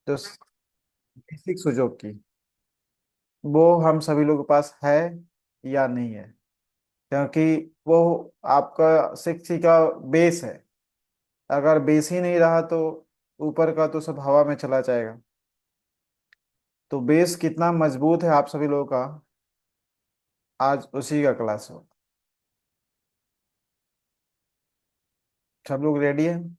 जो बेसिक सुजोग की, वो हम सभी लोगों के पास है या नहीं है, क्योंकि वो आपका शिक्षी का बेस है। अगर बेस ही नहीं रहा तो ऊपर का तो सब हवा में चला जाएगा। तो बेस कितना मजबूत है आप सभी लोगों का, आज उसी का क्लास हो। सब लोग रेडी हैं?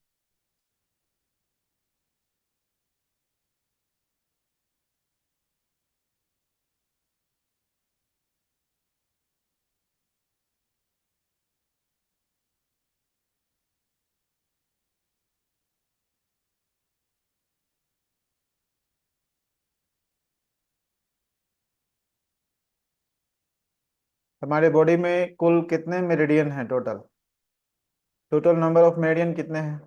हमारे बॉडी में कुल कितने मेरिडियन हैं total? Total number of meridian कितने हैं?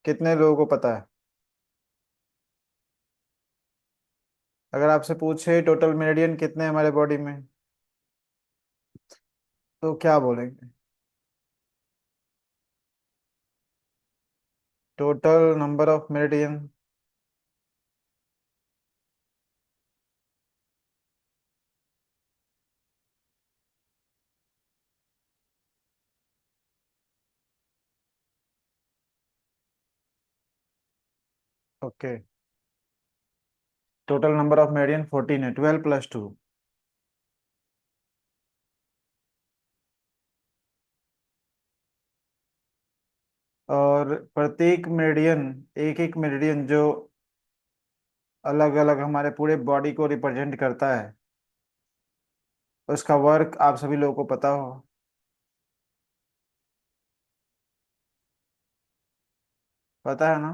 कितने लोगों को पता है? अगर आपसे पूछे टोटल मेरिडियन कितने हैं हमारे बॉडी में, तो क्या बोलेंगे? Total number of meridian. Okay, total number of meridian 14 है, 12 + 2। और प्रत्येक मेरिडियन, एक एक मेरिडियन जो अलग अलग हमारे पूरे बॉडी को रिप्रेजेंट करता है, उसका वर्क आप सभी लोगों को पता हो। पता है ना?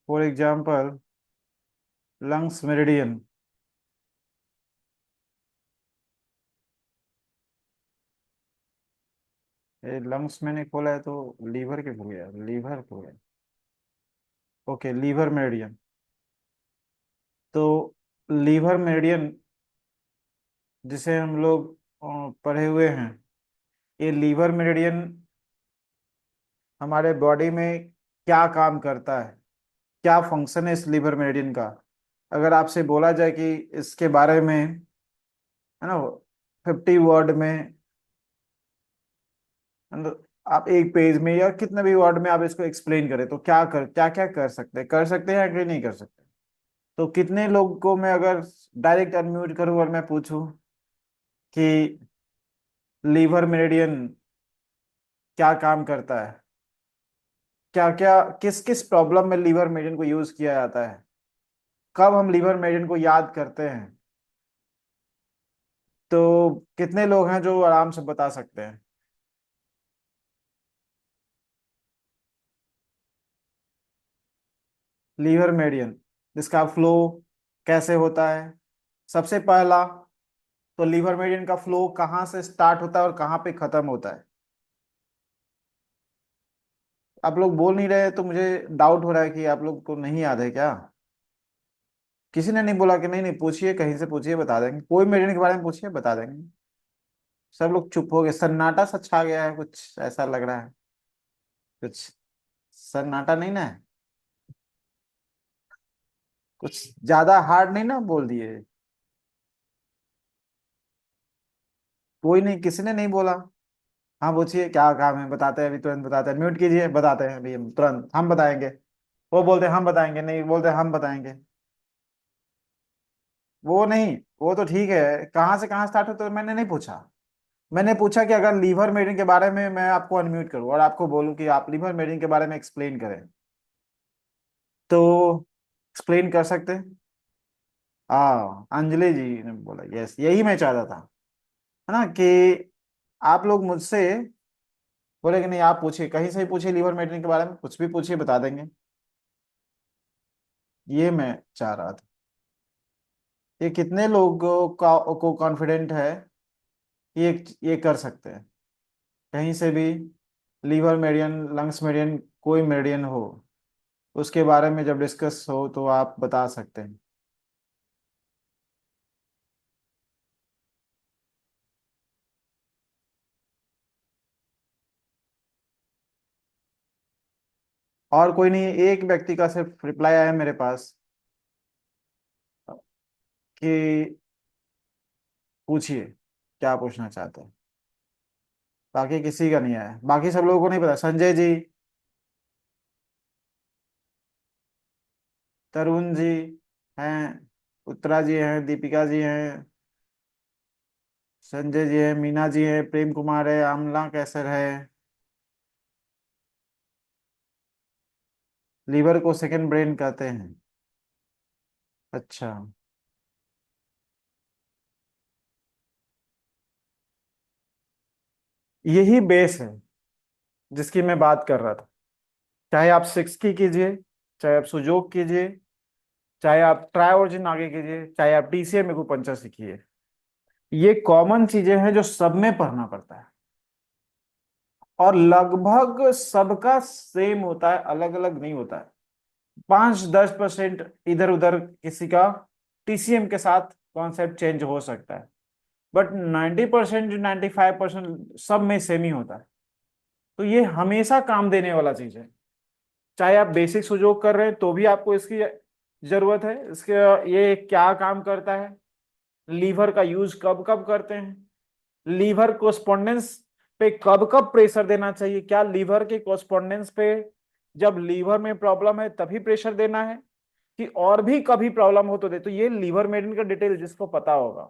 For example, lungs meridian. ये लंग्स मैंने खोला है तो लीवर के खुल गया, लीवर खुल गया। Okay, liver meridian. तो लीवर मेरिडियन जिसे हम लोग पढ़े हुए हैं, ये लीवर मेरिडियन हमारे बॉडी में क्या काम करता है, क्या फंक्शन है इस लीवर मेरिडियन का? अगर आपसे बोला जाए कि इसके बारे में, है ना, 50 वर्ड में, मतलब आप एक पेज में या कितने भी वर्ड में आप इसको एक्सप्लेन करें, तो क्या क्या कर सकते हैं या कि नहीं कर सकते? तो कितने लोग को मैं अगर डायरेक्ट अनम्यूट करूं और मैं पूछूं कि लीवर मेरिडियन क्या काम करता है, क्या क्या, किस किस प्रॉब्लम में लीवर मेरिडियन को यूज किया जाता है, कब हम लीवर मेरिडियन को याद करते हैं, तो कितने लोग हैं जो आराम से बता सकते हैं? लीवर मेरिडियन, जिसका फ्लो कैसे होता है? सबसे पहला, तो लीवर मेरिडियन का फ्लो कहाँ से स्टार्ट होता है और कहाँ पे खत्म होता है? आप लोग बोल नहीं रहे तो मुझे डाउट हो रहा है कि आप लोग को नहीं याद है क्या? किसी ने नहीं बोला कि नहीं नहीं पूछिए, कहीं से पूछिए बता देंगे, कोई मेरिडियन के बारे में पूछिए बता देंगे। सब लोग चुप हो गए, सन्नाटा सा छा गया है, कुछ ऐसा लग रहा है। कुछ सन्नाटा नहीं ना है? कुछ ज्यादा हार्ड नहीं ना बोल दिए? कोई नहीं, किसी ने नहीं बोला। हाँ पूछिए, क्या काम है, बताते हैं अभी, तुरंत बताते हैं, म्यूट कीजिए, बताते हैं अभी, हम तुरंत हम बताएंगे। वो बोलते हैं हम बताएंगे, नहीं बोलते हम बताएंगे। वो नहीं, वो तो ठीक है, कहाँ से कहाँ स्टार्ट होता है मैंने नहीं पूछा। मैंने पूछा कि अगर लीवर मेडिन के बारे में मैं आपको अनम्यूट करूँ और आपको बोलूँ कि आप लीवर मेडिन के बारे में एक्सप्लेन करें, तो एक्सप्लेन कर सकते हैं? हाँ, अंजलि जी ने बोला, यस, यही मैं चाहता था, है ना, कि आप लोग मुझसे बोले कि नहीं आप पूछिए, कहीं से भी पूछिए, लीवर मेडिन के बारे में कुछ भी पूछिए, बता देंगे। ये मैं चाह रहा था। ये कितने लोगों का को कॉन्फिडेंट है कि ये कर सकते हैं कहीं से भी? लीवर मेडियन, लंग्स मेडियन, कोई मेडियन हो, उसके बारे में जब डिस्कस हो तो आप बता सकते हैं। और कोई नहीं, एक व्यक्ति का सिर्फ रिप्लाई आया मेरे पास कि पूछिए क्या पूछना चाहते हैं। बाकी किसी का नहीं आया, बाकी सब लोगों को नहीं पता। संजय जी, तरुण जी हैं, उत्तरा जी हैं, दीपिका जी हैं, संजय जी हैं, मीना जी हैं, प्रेम कुमार है, आमला कैसर है। लीवर को सेकंड ब्रेन कहते हैं। अच्छा। यही बेस है जिसकी मैं बात कर रहा था। चाहे आप सिक्स की कीजिए, चाहे आप सुजोग कीजिए, चाहे आप ट्राइवर्जन आगे कीजिए, चाहे आप टीसीएम पंचर सीखिए, ये कॉमन चीजें हैं जो सब में पढ़ना पड़ता है। और लगभग सबका सेम होता है, अलग अलग नहीं होता है। 5-10% इधर उधर किसी का टीसीएम के साथ कॉन्सेप्ट चेंज हो सकता है, बट 90% 95% सब में सेम ही होता है। तो ये हमेशा काम देने वाला चीज है। चाहे आप बेसिक सुजोग कर रहे हैं तो भी आपको इसकी जरूरत है। इसके ये क्या काम करता है, लीवर का यूज कब कब करते हैं, लीवर कोस्पोंडेंस पे कब कब प्रेशर देना चाहिए, क्या लीवर के कोस्पोंडेंस पे जब लीवर में प्रॉब्लम है तभी प्रेशर देना है, कि और भी कभी प्रॉब्लम हो तो दे। तो ये लीवर मेडिन का डिटेल जिसको पता होगा।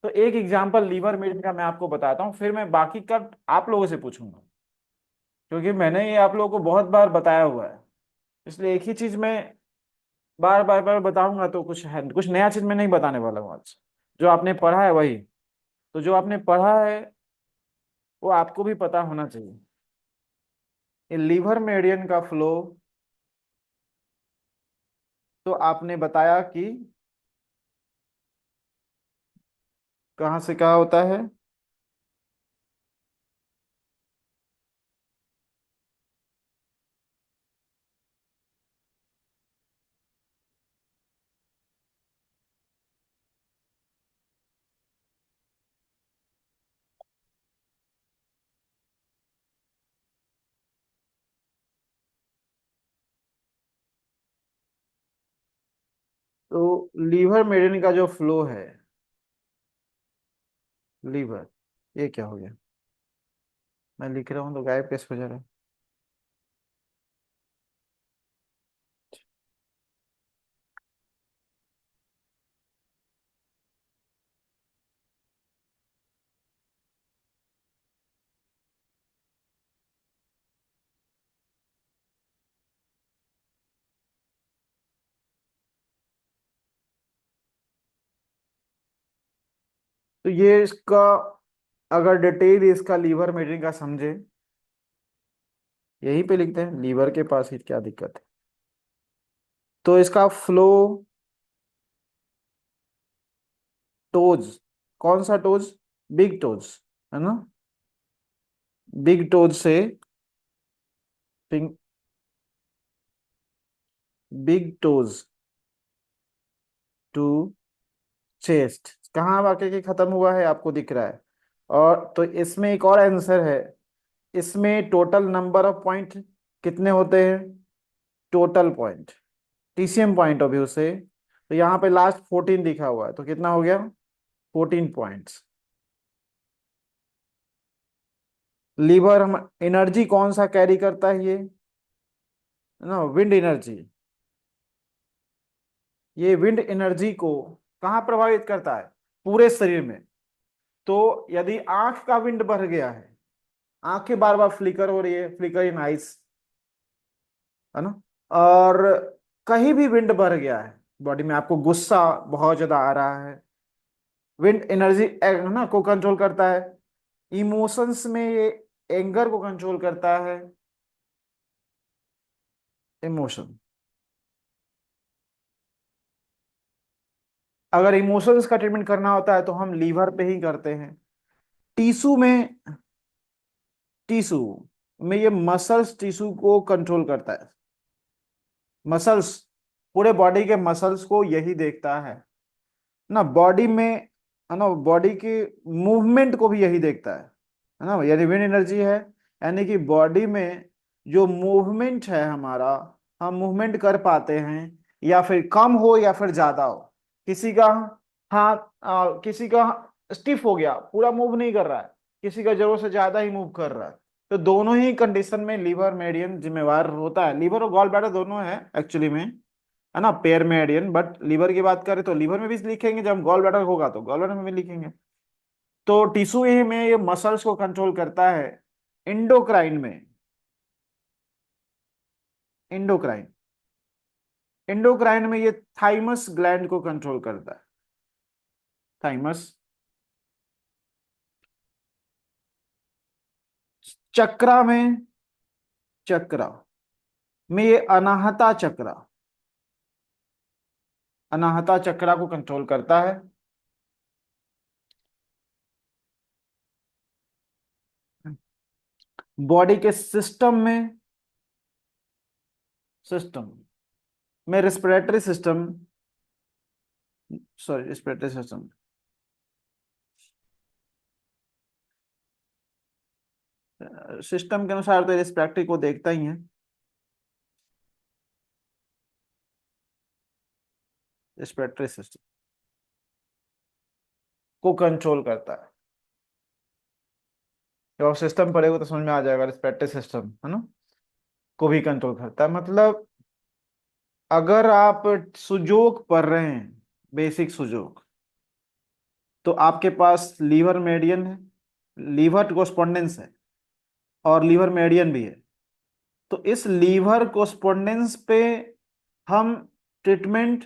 तो एक एग्जांपल लीवर मेडिन का मैं आपको बताता हूँ, फिर मैं बाकी का आप लोगों से पूछूंगा, क्योंकि मैंने ये आप लोगों को बहुत बार बताया हुआ है। इसलिए एक ही चीज मैं बार बार बार बताऊंगा तो कुछ है, कुछ नया चीज मैं नहीं बताने वाला हूँ आज। जो आपने पढ़ा है वही। तो जो आपने पढ़ा है वो आपको भी पता होना चाहिए। ये लीवर मेडियन का फ्लो तो आपने बताया कि कहाँ से कहाँ होता है। तो लीवर मेडियन का जो फ्लो है, लीवर, ये क्या हो गया, मैं लिख रहा हूँ तो गायब कैसे हो जा रहा है। तो ये इसका, अगर डिटेल इसका लीवर मेडियन का समझे, यहीं पे लिखते हैं लीवर के पास ही क्या दिक्कत है। तो इसका फ्लो टोज, कौन सा टोज, बिग टोज, है ना, बिग टोज से फिंग बिग टोज टू चेस्ट, कहाँ वाकई के खत्म हुआ है आपको दिख रहा है। और तो इसमें एक और आंसर है, इसमें टोटल नंबर ऑफ पॉइंट कितने होते हैं, total point TCM point of view से। तो यहाँ पे लास्ट 14 लिखा हुआ है, तो कितना हो गया, 14 पॉइंट्स। लीवर हम एनर्जी कौन सा कैरी करता है, ये ना विंड एनर्जी। ये विंड एनर्जी को कहाँ प्रभावित करता है, पूरे शरीर में। तो यदि आंख का विंड बढ़ गया है, आंखें बार बार फ्लिकर हो रही है, फ्लिकर इन आइस, है ना, और कहीं भी विंड बढ़ गया है बॉडी में, आपको गुस्सा बहुत ज्यादा आ रहा है, विंड एनर्जी ना को कंट्रोल करता है। इमोशंस में ये एंगर को कंट्रोल करता है, इमोशन। अगर इमोशंस का ट्रीटमेंट करना होता है तो हम लीवर पे ही करते हैं। टीसू में, टीसू में ये मसल्स टिश्यू को कंट्रोल करता है। मसल्स, पूरे बॉडी के मसल्स को यही देखता है ना, बॉडी में, है ना, बॉडी की मूवमेंट को भी यही देखता है ना, यानी विंड एनर्जी है, यानी कि बॉडी में जो मूवमेंट है हमारा, हम मूवमेंट कर पाते हैं, या फिर कम हो या फिर ज्यादा हो। किसी का हाथ, किसी का स्टिफ हो गया, पूरा मूव नहीं कर रहा है, किसी का जरूरत से ज्यादा ही मूव कर रहा है। तो दोनों ही कंडीशन में लीवर मेडियन जिम्मेवार होता है। लीवर और गॉल ब्लैडर दोनों है एक्चुअली में, है ना, पेयर मेडियन, बट लीवर की बात करें तो लीवर में भी लिखेंगे, जब गॉल ब्लैडर होगा तो गॉल ब्लैडर में भी लिखेंगे। तो टिश्यू ही में ये मसल्स को कंट्रोल करता है। इंडोक्राइन में, इंडोक्राइन, इंडोक्राइन में ये थाइमस ग्लैंड को कंट्रोल करता है। थाइमस। चक्रा में, चक्रा में ये अनाहता चक्रा, अनाहता चक्रा को कंट्रोल करता है। बॉडी के सिस्टम में, सिस्टम में respiratory system, sorry respiratory system, system के अनुसार तो रेस्पिरेटरी को देखता ही है। रेस्पिरेटरी सिस्टम को कंट्रोल करता है। जब सिस्टम पढ़ेगा तो समझ में आ जाएगा, रेस्पिरेटरी सिस्टम, है ना, को भी कंट्रोल करता है। मतलब अगर आप सुजोग पढ़ रहे हैं, बेसिक सुजोग, तो आपके पास लीवर मेडियन है, लीवर कोस्पोंडेंस है, और लीवर मेडियन भी है। तो इस लीवर कोस्पोंडेंस पे हम ट्रीटमेंट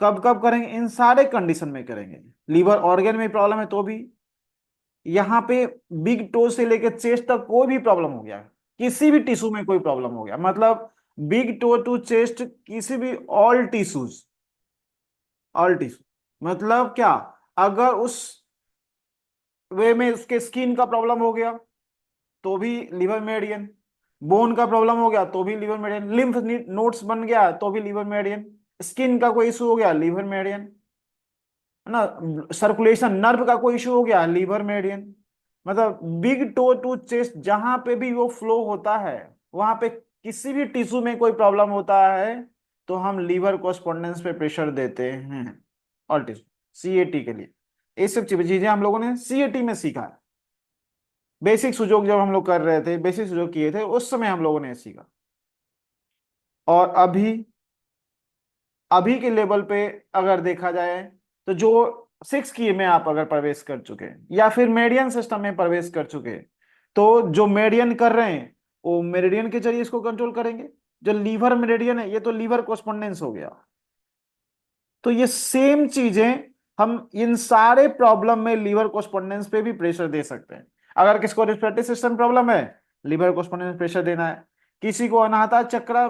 कब कब करेंगे? इन सारे कंडीशन में करेंगे। लीवर ऑर्गन में प्रॉब्लम है तो भी, यहाँ पे बिग टो से लेकर चेस्ट तक कोई भी प्रॉब्लम हो गया, किसी भी टिश्यू में कोई प्रॉब्लम हो गया, मतलब बिग टो टू चेस्ट, किसी भी, ऑल टिश्यूज, ऑल टिश्यू मतलब क्या? अगर उस वे में उसके स्किन का प्रॉब्लम हो गया तो भी लीवर मेडियन, बोन का प्रॉब्लम हो गया तो भी लीवर मेडियन, लिम्फ नोड्स बन गया तो भी लीवर मेडियन, स्किन का कोई इशू हो गया लीवर मेडियन, है ना, सर्कुलेशन नर्व का कोई इशू हो गया लीवर मेडियन। मतलब बिग टो टू चेस्ट जहां पे भी वो फ्लो होता है, वहां पे किसी भी टिश्यू में कोई प्रॉब्लम होता है तो हम लीवर कोस्पोंडेंस पे प्रेशर देते हैं, ऑल टिश्यू, सीएटी के लिए। ये सब चीजें हम लोगों ने सीएटी में सीखा है। बेसिक सुजोग जब हम लोग कर रहे थे, बेसिक सुजोग किए थे, उस समय हम लोगों ने सीखा। और अभी, अभी के लेवल पे अगर देखा जाए तो जो 6 की में आप अगर प्रवेश कर चुके हैं या फिर मेडियन सिस्टम में प्रवेश कर चुके हैं, तो जो मेडियन कर रहे हैं वो मेरिडियन के जरिए इसको कंट्रोल करेंगे। जो लीवर मेरिडियन है ये तो लीवर कोस्पोंडेंस हो गया। तो ये सेम चीजें हम इन सारे प्रॉब्लम में लीवर कोस्पोंडेंस पे भी प्रेशर दे सकते हैं। अगर किसको रेस्पिरेटरी सिस्टम प्रॉब्लम है, लीवर कोस्पोंडेंस प्रेशर देना है। किसी को अनाहता चक्र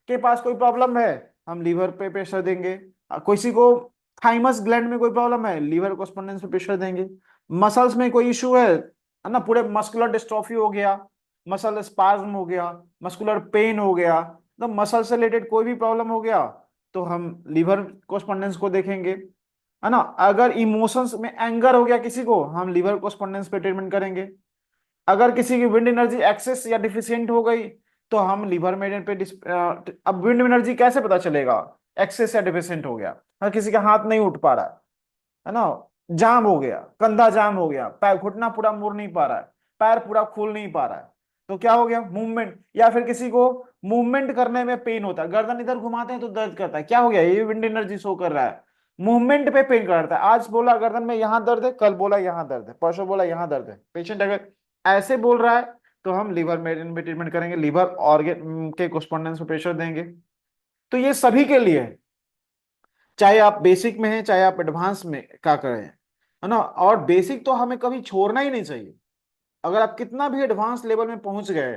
के पास कोई प्रॉब्लम है, हम लीवर पे प्रेशर देंगे। किसी को थाइमस ग्लैंड में कोई प्रॉब्लम है, लीवर कोस्पोंडेंस पे प्रेशर देंगे। मसल्स में कोई इशू है ना, पूरे मस्कुलर डिस्ट्रॉफी हो गया, मसल स्पाज्म हो गया, मस्कुलर पेन हो गया, तो मसल से रिलेटेड कोई भी प्रॉब्लम हो गया तो हम लीवर कोस्पोंडेंस को देखेंगे, है ना। अगर इमोशंस में एंगर हो गया किसी को, हम लीवर कोस्पोंडेंस पे ट्रीटमेंट करेंगे। अगर किसी की विंड एनर्जी एक्सेस या डिफिशियंट हो गई तो हम लीवर मेडियन पे अब विंड एनर्जी कैसे पता चलेगा एक्सेस या डिफिशियंट हो गया? अगर किसी का हाथ नहीं उठ पा रहा है ना, जाम हो गया, कंधा जाम हो गया, पैर घुटना पूरा मुड़ नहीं पा रहा है, पैर पूरा खुल नहीं पा रहा है, तो क्या हो गया? मूवमेंट। या फिर किसी को मूवमेंट करने में पेन होता है, गर्दन इधर घुमाते हैं तो दर्द करता है, क्या हो गया? ये विंड एनर्जी शो कर रहा है, मूवमेंट पे पेन करता है। आज बोला गर्दन में यहां दर्द है, कल बोला यहां दर्द है, परसों बोला यहां दर्द है। पेशेंट अगर ऐसे बोल रहा है तो हम लीवर मेडियन पे ट्रीटमेंट करेंगे, लीवर ऑर्गन के कोस्पोंडेंस पे प्रेशर देंगे। तो ये सभी के लिए है, चाहे आप बेसिक में हैं चाहे आप एडवांस में क्या करें, है ना। और बेसिक तो हमें कभी छोड़ना ही नहीं चाहिए। अगर आप कितना भी एडवांस लेवल में पहुंच गए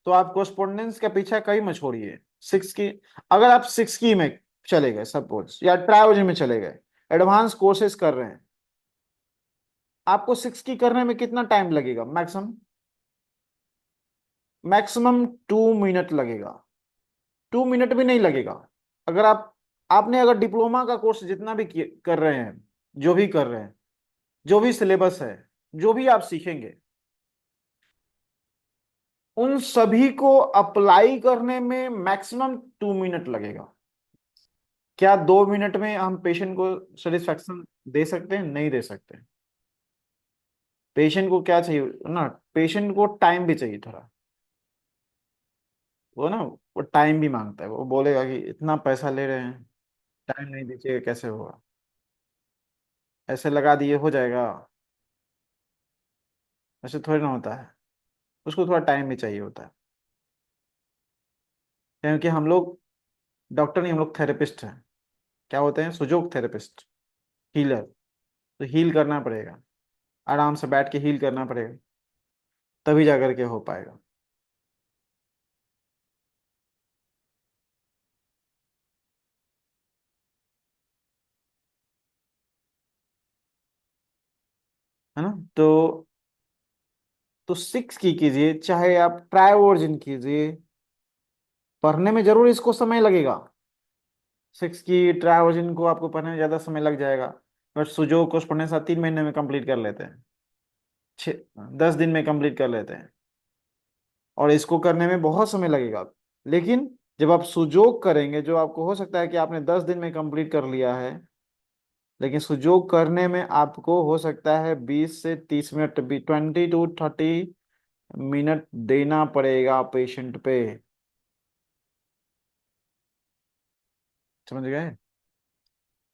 तो आप कोस्पोंडेंस के पीछे कहीं मत छोड़िए। 6 की, अगर आप 6 की में चले गए सपोज, या ट्रायोलॉजी में चले गए, एडवांस कोर्सेज कर रहे हैं, आपको 6 की करने में कितना टाइम लगेगा मैक्सिमम? मैक्सिमम 2 मिनट लगेगा। 2 मिनट भी नहीं लगेगा। अगर आपने अगर डिप्लोमा का कोर्स जितना भी कर रहे हैं, जो भी कर रहे हैं, जो भी सिलेबस है, जो भी आप सीखेंगे, उन सभी को अप्लाई करने में मैक्सिमम 2 मिनट लगेगा। क्या 2 मिनट में हम पेशेंट को सेटिस्फेक्शन दे सकते हैं? नहीं दे सकते। पेशेंट को क्या चाहिए ना, पेशेंट को टाइम भी चाहिए थोड़ा। वो ना, वो टाइम भी मांगता है। वो बोलेगा कि इतना पैसा ले रहे हैं, टाइम नहीं दीजिए, कैसे होगा? ऐसे लगा दिए हो जाएगा? ऐसे थोड़ी ना होता है। उसको थोड़ा टाइम भी चाहिए होता है। क्योंकि हम लोग डॉक्टर नहीं, हम लोग थेरेपिस्ट हैं। क्या होते हैं? सुजोग थेरेपिस्ट, हीलर। तो हील करना पड़ेगा, आराम से बैठ के हील करना पड़ेगा, तभी जा करके हो पाएगा। है ना? तो 6 की कीजिए, चाहे आप ट्राइवर्जिन कीजिए, पढ़ने में जरूर इसको समय लगेगा। 6 की ट्राइवर्जिन को आपको पढ़ने में ज्यादा समय लग जाएगा। बट सुजोग को पढ़ने से 3 महीने में कंप्लीट कर लेते हैं, 10 दिन में कंप्लीट कर लेते हैं। और इसको करने में बहुत समय लगेगा। लेकिन जब आप सुजोग करेंगे, जो आपको हो सकता है कि आपने 10 दिन में कंप्लीट कर लिया है, लेकिन सुजोग करने में आपको हो सकता है 20 से 30 मिनट भी, 20 to 30 मिनट देना पड़ेगा पेशेंट पे। समझ गए?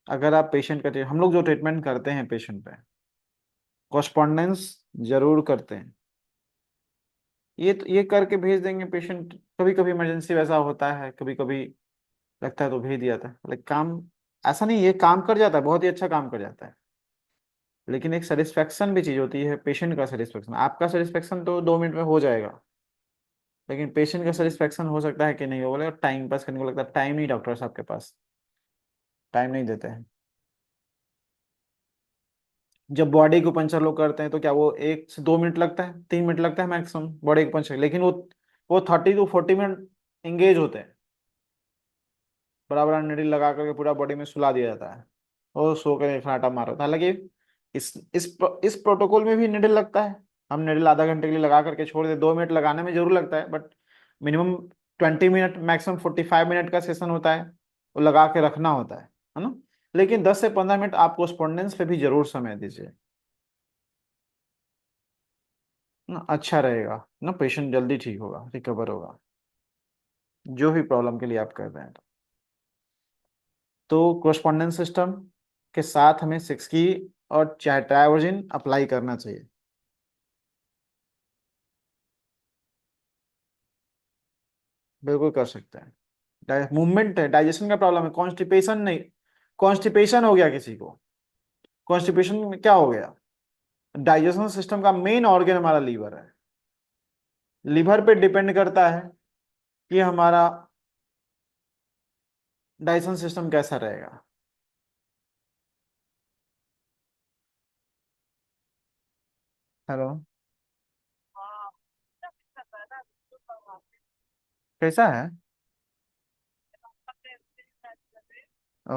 अगर आप पेशेंट का हम लोग जो ट्रीटमेंट करते हैं पेशेंट पे, कॉरस्पॉन्डेंस जरूर करते हैं। ये करके भेज देंगे पेशेंट। कभी कभी इमरजेंसी वैसा होता है, कभी कभी लगता है तो भेज दिया जाता है, लाइक काम। ऐसा नहीं, ये काम कर जाता है, बहुत ही अच्छा काम कर जाता है। लेकिन एक सेटिस्फेक्शन भी चीज होती है, पेशेंट का सेटिस्फेक्शन। आपका सेटिस्फेक्शन तो 2 मिनट में हो जाएगा, लेकिन पेशेंट का सेटिस्फेक्शन हो सकता है कि नहीं हो। बोले टाइम पास करने को लगता है, टाइम नहीं डॉक्टर साहब के पास, टाइम नहीं देते हैं। जब बॉडी को पंचर लोग करते हैं तो क्या वो 1 से 2 मिनट लगता है, 3 मिनट लगता है मैक्सिमम बॉडी को पंचर, लेकिन वो 30 to 40 मिनट एंगेज होते हैं। बड़ा बड़ा निडल लगा करके पूरा बॉडी में सुला दिया जाता है, और सो कर फनाटा मार होता है। हालांकि इस प्रोटोकॉल में भी निडल लगता है। हम निडल आधा घंटे के लिए लगा करके छोड़ दे, 2 मिनट लगाने में जरूर लगता है, but minimum 20 minute, maximum 45 minute का सेशन होता है। वो लगा के रखना होता है ना? लेकिन 10 से 15 मिनट आप कोस्पोंडेंस पे भी जरूर समय दीजिए ना, अच्छा रहेगा ना। पेशेंट जल्दी ठीक होगा, रिकवर होगा, जो भी प्रॉब्लम के लिए आप कर रहे हैं। तो कोरस्पॉन्डेंस सिस्टम के साथ हमें 6 की और चाहे ट्राइवर्जिन अप्लाई करना चाहिए। बिल्कुल कर सकते हैं। मूवमेंट है, डाइजेशन का प्रॉब्लम है, कॉन्स्टिपेशन नहीं। कॉन्स्टिपेशन हो गया किसी को, कॉन्स्टिपेशन में क्या हो गया? डाइजेशन सिस्टम का मेन ऑर्गन हमारा लीवर है। लीवर पे डिपेंड करता है कि हमारा डाइजेशन सिस्टम कैसा रहेगा। हेलो? कैसा है? ओ।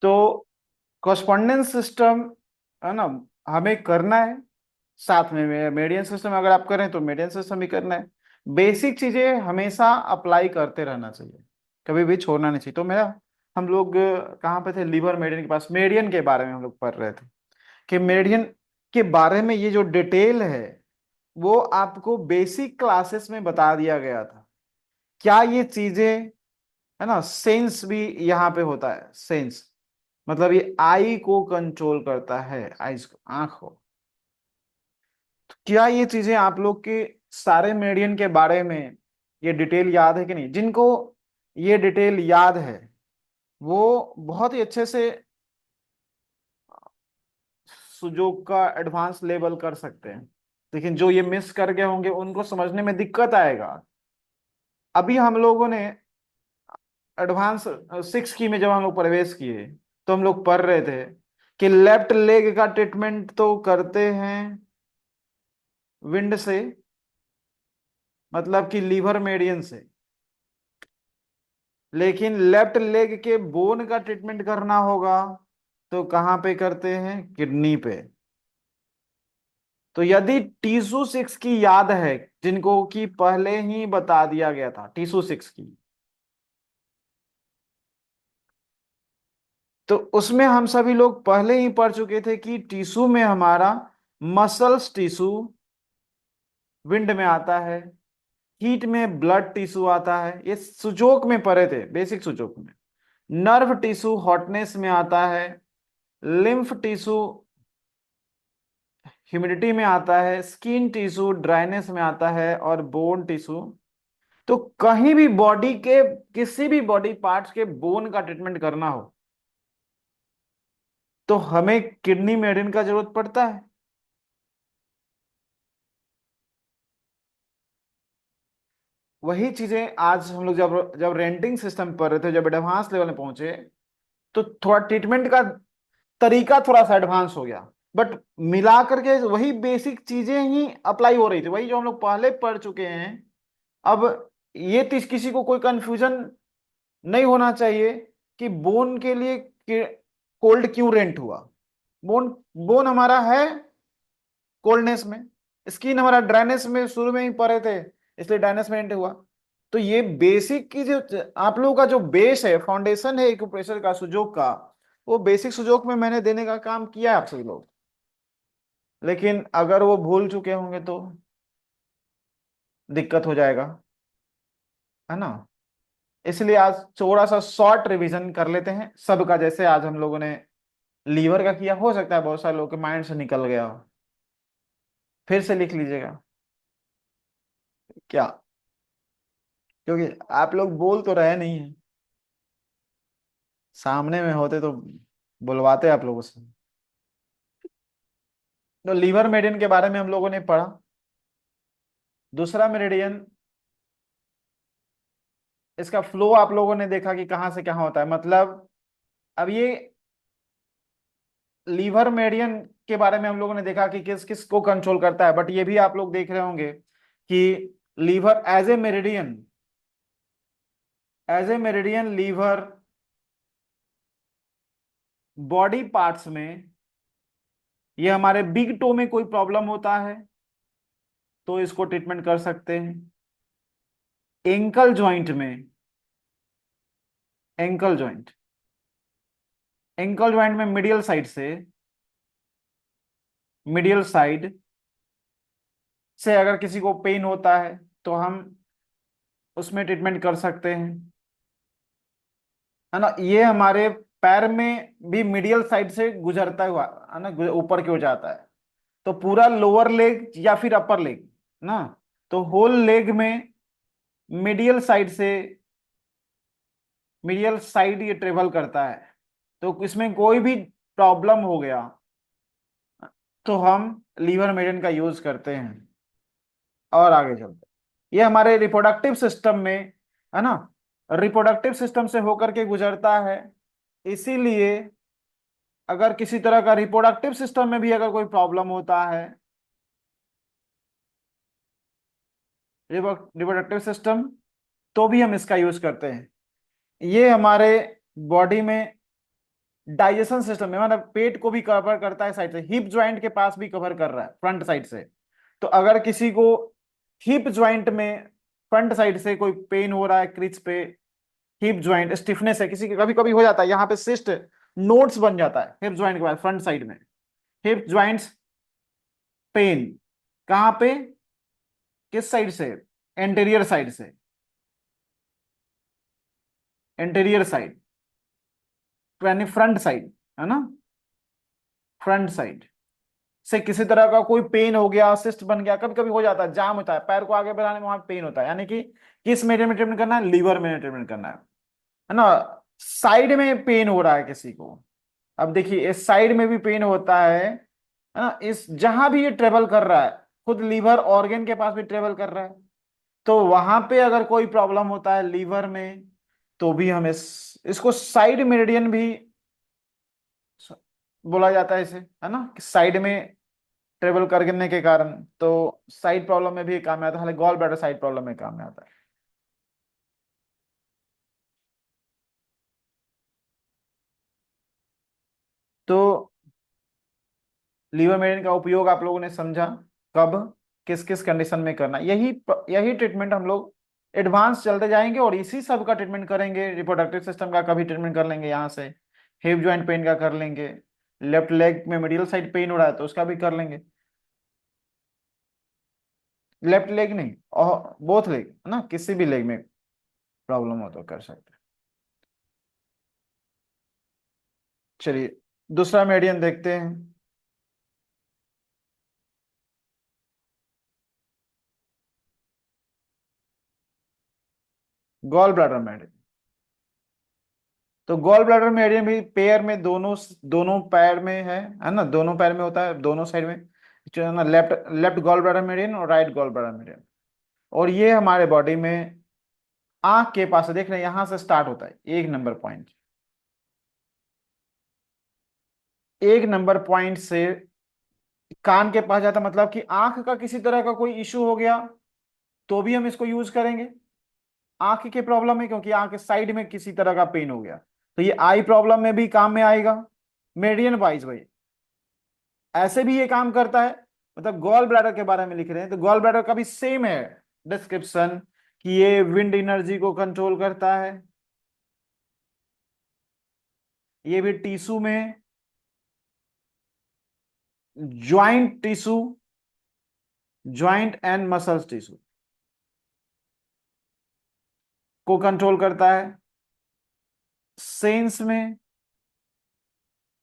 तो कॉरस्पॉन्डेंस सिस्टम है ना, हमें करना है। साथ में मेडियन सिस्टम अगर आप करें तो मेडियन सिस्टम भी करना है। बेसिक चीजें हमेशा अप्लाई करते रहना चाहिए, कभी भी छोड़ना नहीं चाहिए। तो मेरा हम लोग कहाँ पे थे, लीवर मेडियन के पास, मेडियन के बारे में हम लोग पढ़ रहे थे कि मेडियन के बारे में ये जो डिटेल है वो आपको बेसिक क्लासेस में बता दिया गया था। क्या ये चीजें है ना, सेंस भी यहाँ पे होता है। सेंस मतलब ये आई को कंट्रोल करता है, आईज को, आंख को। तो क्या ये चीजें आप लोग के सारे मेडियन के बारे में ये डिटेल याद है कि नहीं? जिनको ये डिटेल याद है वो बहुत ही अच्छे से सुजोग का एडवांस लेवल कर सकते हैं। लेकिन जो ये मिस कर गए होंगे उनको समझने में दिक्कत आएगा। अभी हम लोगों ने एडवांस 6 की में जब हम लोग प्रवेश किए तो हम लोग पढ़ रहे थे कि लेफ्ट लेग का ट्रीटमेंट तो करते हैं विंड से, मतलब कि लीवर मेडियन से, लेकिन लेफ्ट लेग के बोन का ट्रीटमेंट करना होगा तो कहाँ पे करते हैं? किडनी पे। तो यदि टीसू 6 की याद है, जिनको कि पहले ही बता दिया गया था टीसू 6 की, तो उसमें हम सभी लोग पहले ही पढ़ चुके थे कि टिश्यू में हमारा मसल्स टिश्यू विंड में आता है, हीट में ब्लड टिश्यू आता है, ये सूचोक में पढ़े थे, बेसिक सूचोक में। नर्व टिश्यू हॉटनेस में आता है, लिम्फ टिश्यू ह्यूमिडिटी में आता है, स्किन टिश्यू ड्राइनेस में आता है, और बोन टिश्यू। तो कहीं भी बॉडी के किसी भी बॉडी पार्ट्स के बोन का ट्रीटमेंट करना हो तो हमें किडनी मेडियन का जरूरत पड़ता है। वही चीजें आज हम लोग जब जब रेंटिंग सिस्टम पर रहे थे, जब एडवांस लेवल में पहुंचे, तो थोड़ा ट्रीटमेंट का तरीका थोड़ा सा एडवांस हो गया। बट मिला करके वही बेसिक चीजें ही अप्लाई हो रही थी, वही जो हम लोग पहले पढ़ चुके हैं। अब ये किसी को कोई कंफ्यूजन नहीं होना चाहिए कि बोन के लिए कोल्ड क्यों रेंट हुआ। बोन बोन हमारा है कोल्डनेस में, स्किन हमारा ड्राइनेस में शुरू में ही पड़े थे, इसलिए ड्राइनेस में एंटर हुआ। तो ये बेसिक की जो आप लोगों का जो बेस है, फाउंडेशन है एक्यूप्रेशर का, सुजोग का, वो बेसिक सुजोग में मैंने देने का काम किया है आप सभी लोग। लेकिन अगर वो भूल चुके होंगे तो दिक्कत हो जाएगा, है ना। इसलिए आज थोड़ा सा शॉर्ट रिवीजन कर लेते हैं सबका। जैसे आज हम लोगों ने लीवर का किया, हो सकता है बहुत सारे लोगों के माइंड से निकल गया हो, फिर से लिख लीजिएगा क्या, क्योंकि आप लोग बोल तो रहे नहीं है। सामने में होते तो बुलवाते आप लोगों से। तो लीवर मेरिडियन के बारे में हम लोगों ने पढ़ा। दूसरा मेरिडियन, इसका फ्लो आप लोगों ने देखा कि कहाँ से कहाँ होता है। मतलब अब ये लीवर मेरिडियन के बारे में हम लोगों ने देखा कि किस किस को कंट्रोल करता है, बट ये भी आप लोग देख रहे होंगे कि liver as a meridian liver body parts में, ये हमारे बिग टो में कोई प्रॉब्लम होता है तो इसको ट्रीटमेंट कर सकते हैं। एंकल जॉइंट में, एंकल जॉइंट एंकल जॉइंट में मिडियल साइड से अगर किसी को पेन होता है तो हम उसमें ट्रीटमेंट कर सकते हैं, है ना। ये हमारे पैर में भी मिडियल साइड से गुजरता हुआ, है ना, ऊपर की ओर जाता है। तो पूरा लोअर लेग या फिर अपर लेग ना, तो होल लेग में मिडियल साइड से, मिडियल साइड ये ट्रेवल करता है। तो इसमें कोई भी प्रॉब्लम हो गया तो हम लीवर मेडियन का यूज करते हैं। और आगे चलते हैं। ये हमारे रिप्रोडक्टिव सिस्टम में, है ना, रिप्रोडक्टिव सिस्टम से होकर के गुजरता है। इसीलिए अगर किसी तरह का रिप्रोडक्टिव सिस्टम में भी अगर कोई प्रॉब्लम होता है, रिप्रोडक्टिव सिस्टम, तो भी हम इसका यूज करते हैं। ये हमारे बॉडी में डाइजेशन सिस्टम में, मतलब पेट को भी कवर करता है साइड से, हिप ज्वाइंट के पास भी कवर कर रहा है फ्रंट साइड से। तो अगर किसी को हिप ज्वाइंट में फ्रंट साइड से कोई पेन हो रहा है, क्रिच पे, हिप ज्वाइंट स्टिफनेस है किसी के, कभी कभी हो जाता है यहाँ पे सिस्ट नोट्स बन जाता है हिप ज्वाइंट के बाद फ्रंट साइड में, हिप ज्वाइंट्स पेन, कहाँ पे, किस साइड से, एंटीरियर साइड से, एंटीरियर साइड, यानी फ्रंट साइड, है ना, फ्रंट साइड से किसी तरह का कोई पेन हो गया, सिस्ट बन गया, कभी कभी हो जाता है, जाम होता है, पैर को आगे बढ़ाने में वहां पेन होता है, यानी कि किस मेडियम में ट्रीटमेंट करना है, लीवर में ट्रीटमेंट करना है ना। साइड में पेन हो रहा है किसी को, अब देखिए इस साइड में भी पेन होता है ना, इस जहां भी ये ट्रेवल कर रहा है, खुद लीवर ऑर्गन के पास भी ट्रेवल कर रहा है, तो वहां पे अगर कोई प्रॉब्लम होता है लीवर में, तो भी हम इसको साइड मेरिडियन भी बोला जाता है इसे, है ना, कि साइड में ट्रेवल करने के कारण, तो साइड प्रॉब्लम में भी काम में आता है, हालांकि गॉल ब्लैडर साइड प्रॉब्लम में काम में आता है। तो लीवर मेरिडियन का उपयोग आप लोगों ने समझा, कब, किस किस कंडीशन में करना है। यही यही ट्रीटमेंट हम लोग एडवांस चलते जाएंगे और इसी सब का ट्रीटमेंट करेंगे, रिप्रोडक्टिव सिस्टम का कभी ट्रीटमेंट कर लेंगे यहाँ से, हिप जॉइंट पेन का कर लेंगे, लेफ्ट लेग में मिडियल साइड पेन हो रहा है तो उसका भी कर लेंगे, लेफ्ट लेग नहीं और बोथ लेग, है ना, किसी भी लेग में प्रॉब्लम हो तो कर सकते हैं। चलिए दूसरा मेडियन देखते हैं। गॉल ब्लैडर मेडियन, तो गॉल ब्लैडर मेडियन भी पेयर में, दोनों दोनों पैर में है ना, दोनों पैर में होता है, दोनों साइड में, जो है ना, left left gall bladder median और राइट गॉल ब्लैडर मेडियन। और ये हमारे बॉडी में आंख के पास है, देख रहे हैं, यहां से स्टार्ट होता है, एक नंबर पॉइंट, एक नंबर पॉइंट से कान के पास जाता है, मतलब कि आंख का किसी तरह का कोई इशू हो गया तो भी हम इसको यूज करेंगे, आंख के प्रॉब्लम है, क्योंकि आंख के साइड में किसी तरह का पेन हो गया तो ये आई प्रॉब्लम में भी काम में आएगा, मेडियन वाइज भाई। ऐसे भी ये काम करता है, मतलब गॉल ब्लैडर के बारे में लिख रहे हैं तो गॉल ब्लैडर का भी सेम है डिस्क्रिप्शन, कि ये विंड एनर्जी को कंट्रोल करता है, ये भी टिश्यू में, joint tissue, joint and muscles tissue को कंट्रोल करता है। सेंस में,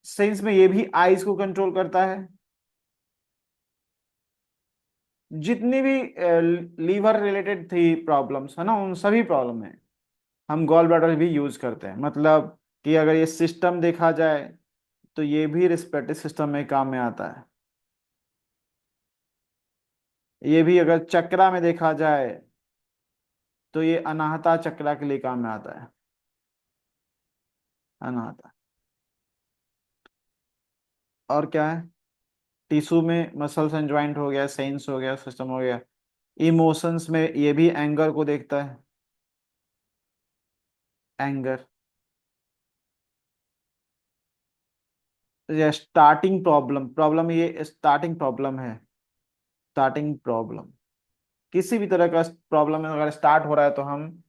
सेंस में ये भी आईज को कंट्रोल करता है। जितनी भी लीवर रिलेटेड थी प्रॉब्लम्स, है ना, उन सभी प्रॉब्लम में हम गॉल ब्लैडर भी यूज करते हैं, मतलब कि अगर ये सिस्टम देखा जाए तो ये भी रिस्पिरेटरी सिस्टम में काम में आता है, ये भी अगर चक्रा में देखा जाए तो ये अनाहता चक्रा के लिए काम में आता है, अनाहता। और क्या है, टिश्यू में मसल्स एंड ज्वाइंट हो गया, सेंस हो गया, सिस्टम हो गया। इमोशंस में ये भी एंगर को देखता है, एंगर, या स्टार्टिंग प्रॉब्लम, प्रॉब्लम ये स्टार्टिंग प्रॉब्लम है, स्टार्टिंग प्रॉब्लम, किसी भी तरह का प्रॉब्लम अगर स्टार्ट हो रहा है तो हम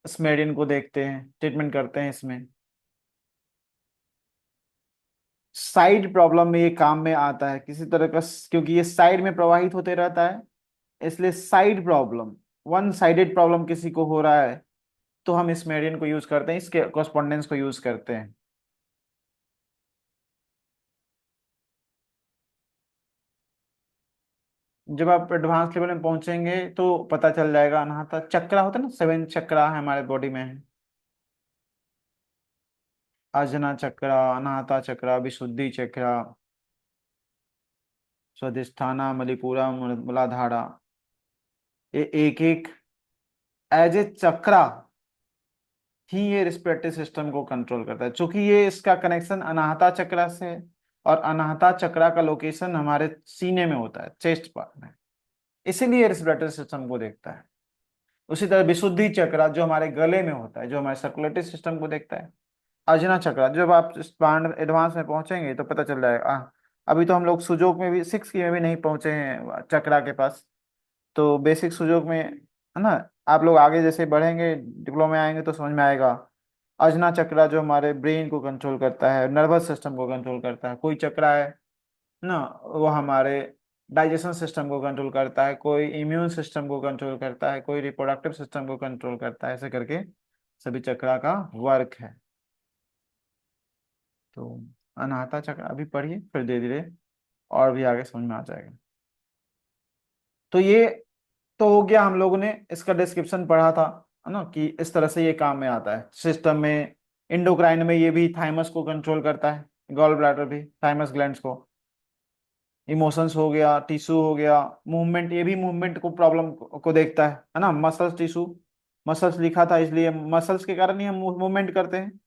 स्मेडिन को देखते हैं, ट्रीटमेंट करते हैं इसमें। साइड प्रॉब्लम में ये काम में आता है किसी तरह का, क्योंकि ये साइड में प्रवाहित होते रहता है, इसलिए side problem, one sided problem किसी को हो रहा है तो हम इस मेडियन को यूज करते हैं, इसके कॉरस्पॉन्डेंस को यूज करते हैं। जब आप एडवांस लेवल में पहुंचेंगे तो पता चल जाएगा, अनाहता चक्रा होता है ना, सेवन चक्रा है हमारे बॉडी में, अजना चक्रा, अनाहता चक्रा, विशुद्धि चक्रा, स्वादिष्ठाना, मणिपुरा, मूलाधारा, ये एक एक एज ए चक्रा ही ये रिस्पिरेटरी सिस्टम को कंट्रोल करता है, क्योंकि ये इसका कनेक्शन अनाहता चक्रा से है, और अनाहता चक्रा का लोकेशन हमारे सीने में होता है, चेस्ट पार्ट में, इसीलिए रिस्पिरेटरी सिस्टम को देखता है। उसी तरह विशुद्धि चक्रा जो हमारे गले में होता है, जो हमारे सर्कुलेटरी सिस्टम को देखता है, अजना चक्र, जब आप स्पांड एडवांस में पहुंचेंगे तो पता चल जाएगा। अभी तो हम लोग सुजोक में भी 6 की में भी नहीं पहुंचे हैं चक्रा के पास। तो बेसिक सुजोक में है ना, आप लोग आगे जैसे बढ़ेंगे डिप्लोमा में आएंगे तो समझ में आएगा। अजना चक्रा जो हमारे ब्रेन को कंट्रोल करता है, नर्वस सिस्टम को कंट्रोल करता है। कोई चक्रा है ना, वो हमारे डाइजेशन सिस्टम को कंट्रोल करता है, कोई इम्यून सिस्टम को कंट्रोल करता है, कोई रिप्रोडक्टिव सिस्टम को कंट्रोल करता है, ऐसे करके सभी चक्रा का वर्क है। तो अनाहता चक्र अभी पढ़िए, फिर धीरे धीरे और भी आगे समझ में आ जाएगा। तो ये तो हो गया, हम लोगों ने इसका डिस्क्रिप्शन पढ़ा था, है ना, कि इस तरह से ये काम में आता है सिस्टम में। इंडोक्राइन में ये भी थाइमस को कंट्रोल करता है, गॉल ब्लैडर भी थाइमस ग्लैंड्स को। इमोशंस हो गया, टिश्यू हो गया, मूवमेंट, ये भी मूवमेंट को प्रॉब्लम को देखता है ना। मसल्स टिश्यू, मसल्स लिखा था इसलिए मसल्स के कारण ही हम मूवमेंट करते हैं।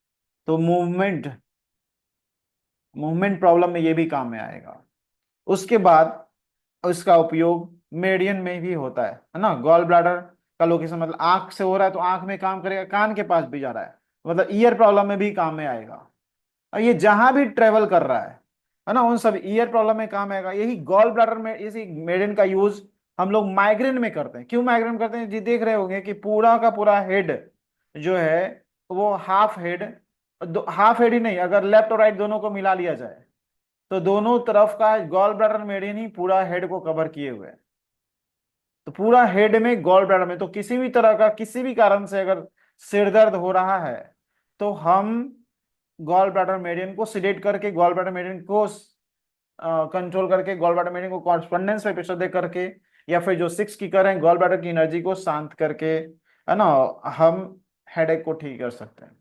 तो मूवमेंट मूवमेंट प्रॉब्लम में ये भी काम में आएगा। उसके बाद इसका उपयोग मेडियन में भी होता है ना। गॉल ब्लैडर का लोकेशन मतलब आंख से हो रहा है तो आंख में काम करेगा, कान के पास भी जा रहा है, मतलब ईयर प्रॉब्लम में भी काम में आएगा। और ये जहां भी ट्रेवल कर रहा है ना, उन सब ईयर प्रॉब्लम में काम आएगा। यही गॉल ब्लैडर में, इसी मेडियन का यूज हम लोग माइग्रेन में करते हैं। क्यों माइग्रेन करते हैं जी? देख रहे होंगे कि पूरा का पूरा हेड जो है वो हाफ हेड, हाफ हेड ही नहीं, अगर लेफ्ट और राइट दोनों को मिला लिया जाए तो दोनों तरफ का गॉल ब्लैडर मेडियन ही पूरा हेड को कवर किए हुए है। तो पूरा हेड में गॉल ब्लैडर में, तो किसी भी तरह का, किसी भी कारण से अगर सिर दर्द हो रहा है तो हम गॉल ब्लैडर मेडियन को सिडेट करके, गॉल ब्लैडर मेडियन को कंट्रोल करके, गॉल ब्लैडर मेडियन को कॉरस्पॉन्डेंस में प्रेशर दे करके, या फिर जो 6 की कर रहे हैं गॉल ब्लैडर की एनर्जी को शांत करके, है ना, हम हेडेक को ठीक कर सकते हैं।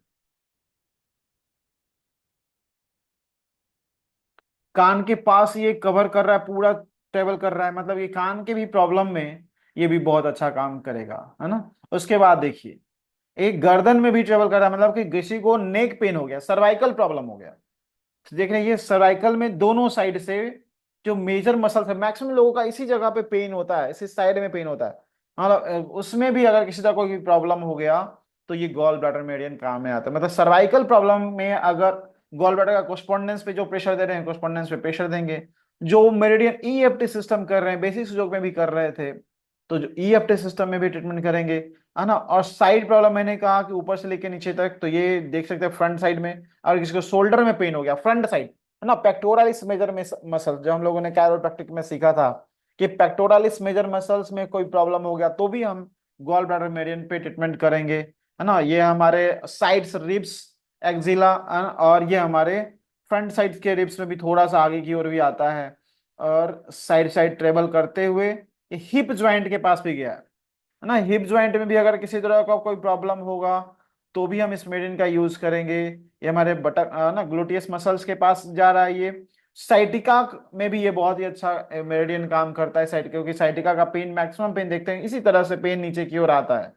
कान के पास ये कवर कर रहा है, पूरा ट्रेवल कर रहा है, मतलब ये कान के भी प्रॉब्लम में ये भी बहुत अच्छा काम करेगा, है ना। उसके बाद देखिए, एक गर्दन में भी ट्रेवल कर रहा है, मतलब कि किसी को नेक पेन हो गया, सर्वाइकल प्रॉब्लम हो गया। तो देख रहे हैं ये सर्वाइकल में दोनों साइड से जो मेजर मसल्स है, मैक्सिमम लोगों का इसी जगह पे पेन होता है, इसी साइड में पेन होता है। मतलब उसमें भी अगर किसी तरह कोई प्रॉब्लम हो गया तो ये गॉल ब्लैडर मेडियन काम में आता है। मतलब सर्वाइकल प्रॉब्लम में अगर गॉल ब्लैडर का कोस्पोंडेंस पे जो प्रेशर दे रहे हैं, कोस्पोंडेंस पे प्रेशर देंगे। जो मेरिडियन ईएफटी सिस्टम कर रहे हैं, बेसिक सुजोग में भी कर रहे थे, तो जो ईएफटी सिस्टम में भी ट्रीटमेंट करेंगे, है ना। और साइड प्रॉब्लम मैंने कहा कि ऊपर से लेके नीचे तक, तो ये देख सकते हैं फ्रंट साइड में। अगर किसी को शोल्डर में पेन हो गया, फ्रंट साइड, है ना, पेक्टोरलिस मेजर मसल, जो हम लोगों ने कैरोप्रैक्टिक में सीखा था कि पेक्टोरलिस मेजर मसल्स में कोई प्रॉब्लम हो गया तो भी हम गॉल ब्लैडर मेडियन पे ट्रीटमेंट करेंगे, है ना। ये हमारे साइड्स, रिब्स, एक्जिला, और ये हमारे फ्रंट साइड के रिब्स में भी थोड़ा सा आगे की ओर भी आता है। और साइड साइड ट्रेवल करते हुए ये हिप ज्वाइंट के पास भी गया है ना। हिप ज्वाइंट में भी अगर किसी तरह का कोई प्रॉब्लम होगा तो भी हम इस मेडियन का यूज करेंगे। ये हमारे बटक ना ग्लूटियस मसल्स के पास जा रहा है ये। साइटिका में भी ये बहुत ही अच्छा मेरिडियन काम करता है, साइटिका, क्योंकि साइटिका का पेन, मैक्सिमम पेन देखते हैं इसी तरह से, पेन नीचे की ओर आता है,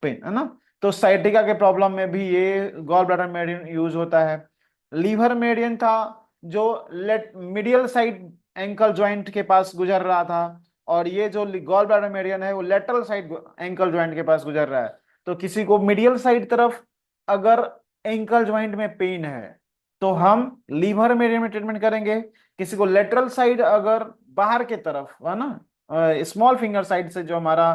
पेन, है ना। तो साइटिका के प्रॉब्लम में भी ये गॉल ब्लैडर मेडियन यूज होता है। लीवर मेडियन था जो late medial side ankle joint के पास गुजर रहा था, और ये जो गॉल ब्लैडर मेडियन है वो लेटरल साइड एंकल ज्वाइंट के पास गुजर रहा है। तो किसी को मिडियल साइड तरफ अगर एंकल ज्वाइंट में पेन है तो हम लीवर मेडियन में ट्रीटमेंट करेंगे। किसी को लेटरल साइड अगर बाहर के तरफ, है ना, स्मॉल फिंगर साइड से जो हमारा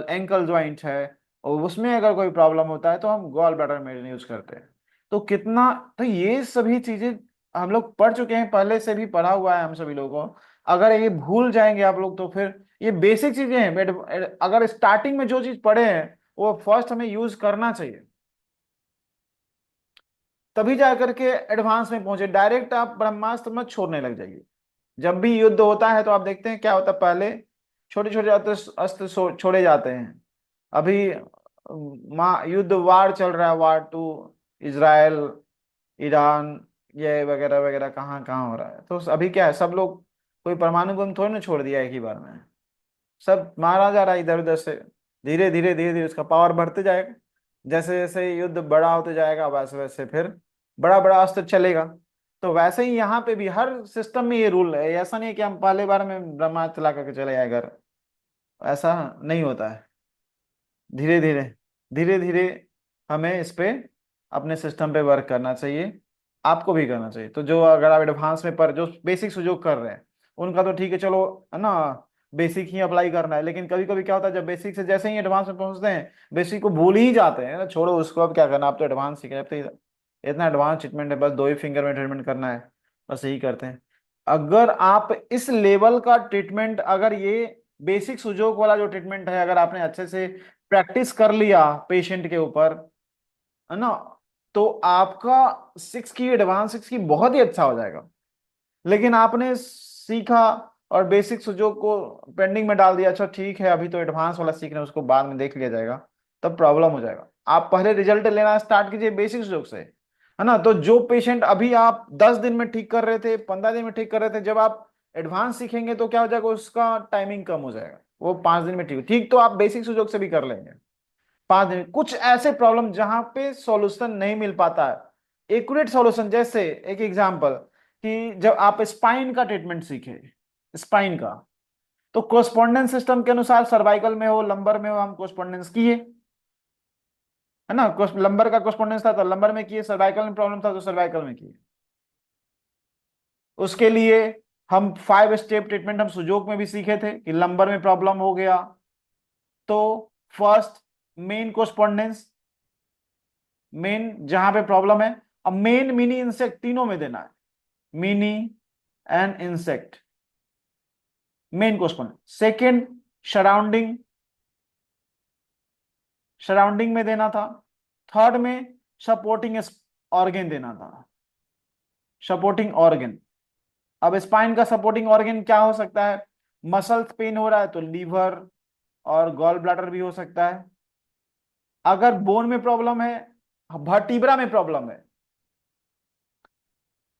एंकल ज्वाइंट है, और उसमें अगर कोई प्रॉब्लम होता है तो हम गॉल ब्लैडर मेडियन यूज करते हैं। तो कितना, तो ये सभी चीजें हम लोग पढ़ चुके हैं, पहले से भी पढ़ा हुआ है हम सभी लोगों को। अगर ये भूल जाएंगे आप लोग तो फिर, ये बेसिक चीजें हैं, अगर स्टार्टिंग में जो चीज पढ़े हैं वो फर्स्ट हमें यूज करना चाहिए, तभी जाकर के एडवांस में पहुंचे। डायरेक्ट आप ब्रह्मास्त्र मत छोड़ने लग जाइए। जब भी युद्ध होता है तो आप देखते हैं क्या होता है, पहले छोटे छोटे अस्त्र अस्त्र छोड़े जाते हैं। अभी युद्ध, वार चल रहा है, वार टू, इजराइल, ईरान, ये वगैरह वगैरह, कहाँ कहाँ हो रहा है। तो अभी क्या है, सब लोग, कोई परमाणु बम थोड़ी ना छोड़ दिया एक ही बार में, सब मारा जा रहा है इधर उधर से। धीरे धीरे धीरे धीरे उसका पावर बढ़ते जाएगा। जैसे जैसे युद्ध बड़ा होते जाएगा वैसे वैसे फिर बड़ा बड़ा अस्त्र चलेगा। तो वैसे ही यहाँ पे भी हर सिस्टम में ये रूल है। ऐसा नहीं है कि हम पहले बार में ब्रह्मास्त्र चला करके चले आए घर, ऐसा नहीं होता है। धीरे धीरे धीरे धीरे हमें इस पे अपने सिस्टम पे वर्क करना चाहिए, आपको भी करना चाहिए। तो जो अगर आप एडवांस में पर जो बेसिक से जो कर रहे हैं उनका तो ठीक है, चलो, है ना, बेसिक ही अप्लाई करना है। लेकिन कभी कभी क्या होता है, जब बेसिक से जैसे ही एडवांस में पहुंचते हैं बेसिक को भूल ही जाते हैं ना, छोड़ो उसको, अब क्या करना, आप तो एडवांस सीख रहे हैं, अब तो इतना एडवांस ट्रीटमेंट है, बस 2 ही फिंगर में ट्रीटमेंट करना है, बस यही करते हैं। अगर आप इस लेवल का ट्रीटमेंट, अगर ये बेसिक सुजोग वाला जो ट्रीटमेंट है, अगर आपने अच्छे से प्रैक्टिस कर लिया पेशेंट के ऊपर, है ना, तो आपका 6 की एडवांस 6 की बहुत ही अच्छा हो जाएगा। लेकिन आपने सीखा और बेसिक सुजोग को पेंडिंग में डाल दिया, अच्छा ठीक है अभी तो एडवांस वाला सीख रहे हैं, उसको बाद में देख लिया जाएगा, तब प्रॉब्लम हो जाएगा। आप पहले रिजल्ट लेना स्टार्ट कीजिए बेसिक सुजोग से, है ना। तो जो पेशेंट अभी आप 10 दिन में ठीक कर रहे थे, 15 दिन में ठीक कर रहे थे, जब आप एडवांस सीखेंगे तो क्या हो जाएगा, उसका टाइमिंग कम हो जाएगा, वो 5 दिन में ठीक ठीक तो आप बेसिक सुजोग से भी कर लेंगे 5 दिन। कुछ ऐसे प्रॉब्लम जहां पे सॉल्यूशन नहीं मिल पाता है एक्यूरेट सॉल्यूशन, जैसे एक एग्जांपल कि जब आप स्पाइन का ट्रीटमेंट सीखे, स्पाइन का, तो कोरस्पोंडेंस सिस्टम के अनुसार सर्वाइकल में हो लंबर में हो हम कोरस्पोंडेंस किए, है ना, लंबर का कोरस्पोंडेंस था तो लंबर में किए, सर्वाइकल में प्रॉब्लम था तो सर्वाइकल में किए। उसके लिए हम 5 स्टेप ट्रीटमेंट हम सुजोग में भी सीखे थे कि लंबर में प्रॉब्लम हो गया तो फर्स्ट मेन कोरस्पोंडेंस, मेन जहां पे प्रॉब्लम है, अब मेन मिनी इंसेक्ट तीनों में देना है, mini and insect, main question. Second surrounding, surrounding में देना था। थर्ड में सपोर्टिंग ऑर्गेन देना था, सपोर्टिंग ऑर्गेन। अब स्पाइन का सपोर्टिंग ऑर्गेन क्या हो सकता है, मसल्स पेन हो रहा है तो लीवर और गॉल ब्लैडर भी हो सकता है। अगर बोन में प्रॉब्लम है, वर्टिब्रा में प्रॉब्लम है,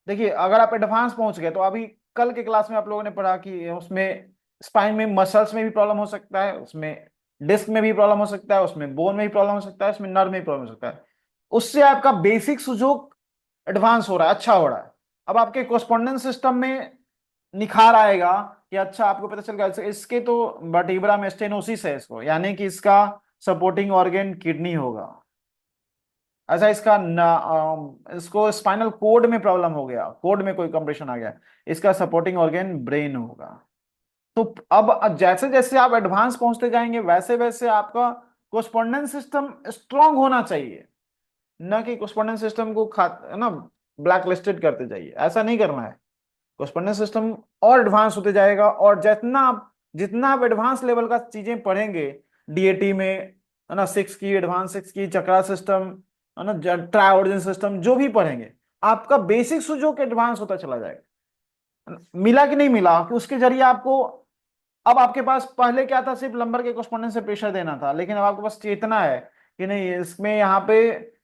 देखिए अगर आप एडवांस पहुंच गए तो अभी कल के क्लास में आप लोगों ने पढ़ा कि उसमें स्पाइन में मसल्स में भी प्रॉब्लम हो सकता है, उसमें डिस्क में भी प्रॉब्लम हो सकता है, उसमें बोन में भी प्रॉब्लम हो सकता है, उसमें नर्व में भी प्रॉब्लम हो सकता है। उससे आपका बेसिक सुजोग एडवांस हो रहा है, अच्छा हो रहा है। अब आपके कोरस्पोंडेंस सिस्टम में निखार आएगा कि अच्छा आपको पता चल गया इसके तो वर्टिब्रा में स्टेनोसिस है, इसको यानी कि इसका सपोर्टिंग ऑर्गेन किडनी होगा। अच्छा इसका इसको स्पाइनल कोड में प्रॉब्लम हो गया, कोड में कोई कंप्रेशन आ गया, इसका सपोर्टिंग ऑर्गेन ब्रेन होगा। तो अब जैसे जैसे आप एडवांस पहुंचते जाएंगे वैसे वैसे आपका कोरस्पोंडेंस सिस्टम स्ट्रांग होना चाहिए, न कि कोरस्पोंडेंस सिस्टम को खा, है ना, ब्लैक लिस्टेड करते जाइए, ऐसा नहीं करना है। कोरस्पोंडेंस सिस्टम और एडवांस होते जाएगा, और जितना आप एडवांस लेवल का चीजें पढ़ेंगे डीएटी में, है ना, 6 की एडवांस 6 की चक्रा सिस्टम, है ना, ट्राइऑर्डिन सिस्टम जो भी पढ़ेंगे, आपका बेसिक सुजो के एडवांस होता चला जाएगा। मिला कि नहीं मिला कि उसके जरिए आपको, अब आपके पास पहले क्या था, सिर्फ लंबर के कोरस्पोंडेंस से प्रेशर देना था, लेकिन अब आपके पास चेतना है कि नहीं इसमें यहाँ पे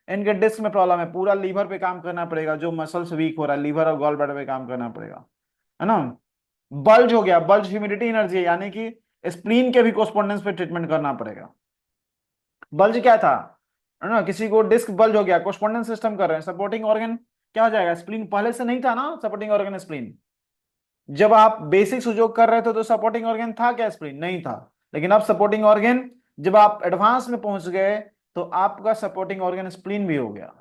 इनके डिस्क में प्रॉब्लम है, पूरा लीवर पे काम करना पड़ेगा, जो मसल्स वीक हो रहा है लीवर और गॉल ब्लैडर पे काम करना पड़ेगा, है ना। बल्ज हो गया, बल्ज ह्यूमिडिटी एनर्जी, यानी कि स्प्लीन के भी कोरस्पोंडेंस पे ट्रीटमेंट करना पड़ेगा। बल्ज क्या था, है ना, किसी को डिस्क बल्ज हो गया, कोरस्पोंडेंस सिस्टम कर रहे हैं, सपोर्टिंग ऑर्गन क्या हो जाएगा, स्प्लीन पहले से नहीं था ना, सपोर्टिंग ऑर्गन स्प्लीन। जब आप बेसिक सुजोग कर रहे थे तो सपोर्टिंग ऑर्गन था क्या, स्प्लीन नहीं था। लेकिन अब सपोर्टिंग ऑर्गन, जब आप एडवांस में पहुंच गए तो आपका सपोर्टिंग ऑर्गन स्प्लीन भी हो गया,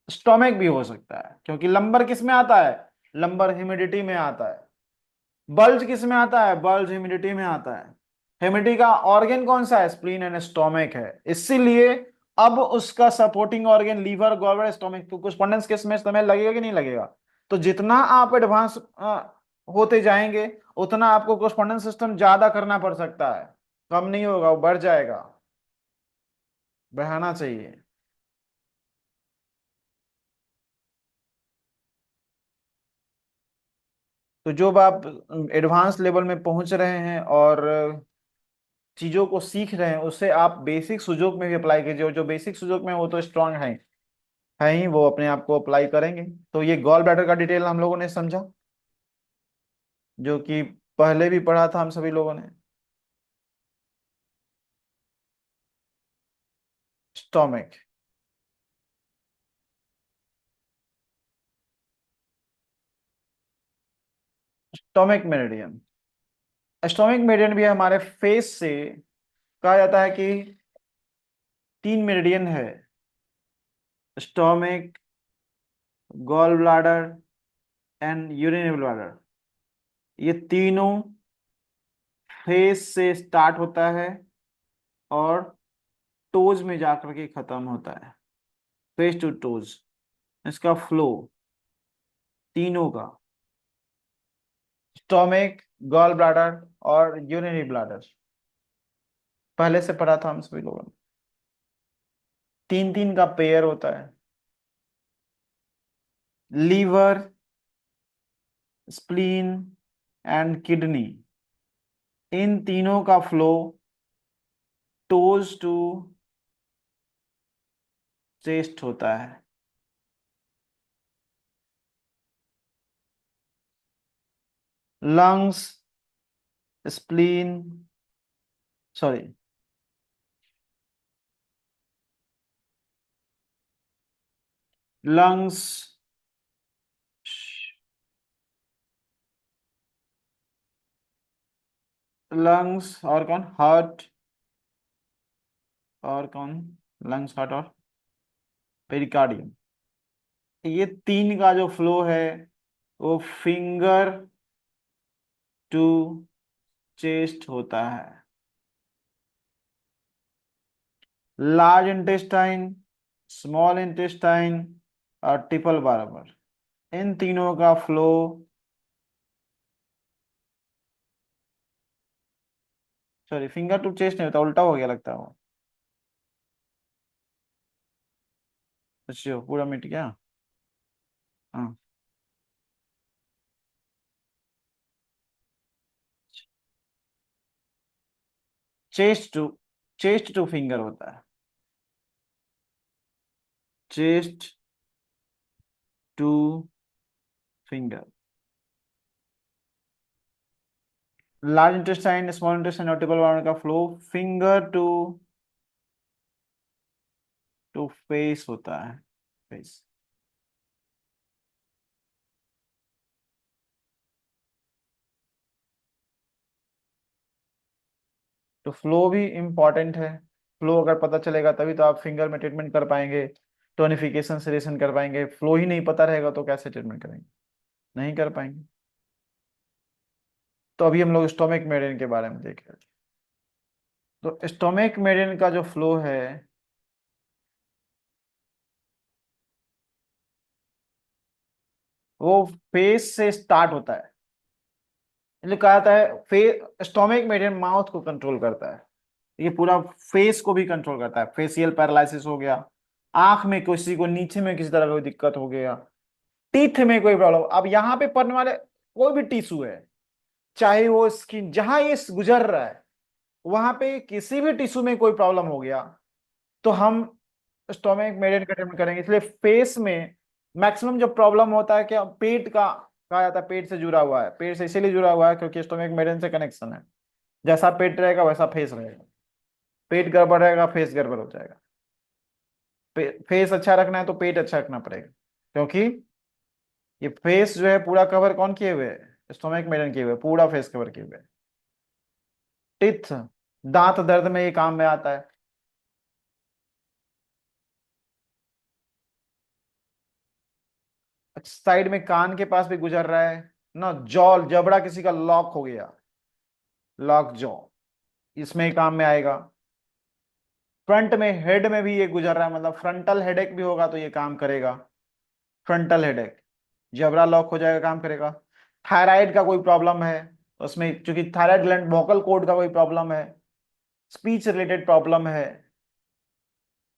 स्टोमक भी हो सकता है, क्योंकि लंबर किस में आता है, लंबर ह्यूमिडिटी में आता है। बल्ज किस में आता है, बल्ज ह्यूमिडिटी में आता है। ह्यूमिडिटी का ऑर्गन कौन सा है, स्प्लीन एंड स्टोमक है, इसीलिए अब उसका supporting organ liver gallbladder stomach, तो कोरस्पोंडेंस किस में समय लगेगा कि नहीं लगेगा। तो जितना आप एडवांस होते जाएंगे उतना आपको कोरस्पोंडेंस सिस्टम ज्यादा करना पड़ सकता है, कम नहीं होगा, वो बढ़ जाएगा, बढ़ाना चाहिए। तो जो आप एडवांस लेवल में पहुंच रहे हैं और चीजों को सीख रहे हैं उससे आप बेसिक सुजोग में भी अप्लाई कीजिए, जो बेसिक सुजोग में है, वो तो स्ट्रांग है ही, वो अपने आप को अप्लाई करेंगे। तो ये गॉल ब्लैडर का डिटेल हम लोगों ने समझा, जो कि पहले भी पढ़ा था हम सभी लोगों ने। Stomach, stomach meridian, stomach meridian भी हमारे फेस से कहा जाता है कि 3 मेरिडियन है, stomach, gall bladder and urinary bladder, ये तीनों फेस से स्टार्ट होता है और टोज में जाकर के खत्म होता है। फेस टू टोज, इसका फ्लो तीनों का, स्टोमिक, गॉल ब्लाडर और यूरिनरी ब्लाडर, पहले से पढ़ा था हम सभी लोगों ने। तीन तीन का पेयर होता है। लीवर, स्प्लीन एंड किडनी, इन तीनों का फ्लो टोज टू चेस्ट होता है। Lungs, spleen, sorry, lungs, lungs और कौन, हार्ट, और कौन, लंग्स, हार्ट और पेरिकार्डियम, ये तीन का जो फ्लो है वो फिंगर टू चेस्ट होता है। लार्ज इंटेस्टाइन, स्मॉल इंटेस्टाइन और ट्रिपल बारबर, इन तीनों का flow, sorry finger to chest नहीं होता, उल्टा हो गया लगता है वो। अच्छा पूरा मिट गया। हाँ, chest to, chest to finger होता है। Chest to finger, large intestine, small intestine और ट्रिपल बारबर का फ्लो फिंगर टू फेस होता है। फेस, तो फ्लो भी इम्पॉर्टेंट है। फ्लो अगर पता चलेगा तभी तो आप फिंगर में ट्रीटमेंट कर पाएंगे, टोनिफिकेशन सेलेशन कर पाएंगे। फ्लो ही नहीं पता रहेगा तो कैसे ट्रीटमेंट करेंगे, नहीं कर पाएंगे। तो अभी हम लोग स्टोमिक मेरिडियन के बारे में देख रहे थे। तो स्टोमिक मेरिडियन का जो फ्लो है वो फेस से स्टार्ट होता है। जो कहा जाता है फेस, स्टोमिक मेरिडियन माउथ को कंट्रोल करता है, ये पूरा फेस को भी कंट्रोल करता है। फेशियल पैरालिसिस हो गया, आंख में किसी को नीचे में किसी तरह का कोई दिक्कत हो गया, टीथ में कोई प्रॉब्लम, अब यहाँ पे पड़ने वाले कोई भी टिश्यू है, चाहे वो स्किन, जहां ये गुजर रहा है वहां पे किसी भी टिश्यू में कोई प्रॉब्लम हो गया तो हम स्टोमिक मेरिडियन का ट्रीटमेंट करेंगे। इसलिए फेस में मैक्सिमम जो प्रॉब्लम होता है कि पेट का, कहा जाता है पेट से जुड़ा हुआ है, पेट से इसीलिए जुड़ा हुआ है क्योंकि स्टोमिक मेरिडियन से कनेक्शन है। जैसा पेट रहेगा वैसा फेस रहेगा, पेट गड़बड़ रहेगा फेस गड़बड़ हो जाएगा। फेस अच्छा रखना है तो पेट अच्छा रखना पड़ेगा, क्योंकि ये फेस जो है पूरा कवर कौन किए हुए है, स्टोमिक मेरिडियन किए हुए, पूरा फेस कवर किए हुए। टिथ, दांत दर्द में ये काम में आता है। साइड में कान के पास भी गुजर रहा है ना, जॉ, जबड़ा किसी का लॉक हो गया, लॉक जॉ, इसमें ही काम में आएगा। फ्रंट में हेड में भी ये गुजर रहा है, मतलब फ्रंटल हेडेक भी होगा तो ये काम करेगा। फ्रंटल हेडेक, जबड़ा लॉक हो जाएगा, काम करेगा। थायराइड का कोई प्रॉब्लम है उसमें, क्योंकि थायराइड ग्लैंड, वोकल कॉर्ड का कोई प्रॉब्लम है, स्पीच रिलेटेड प्रॉब्लम है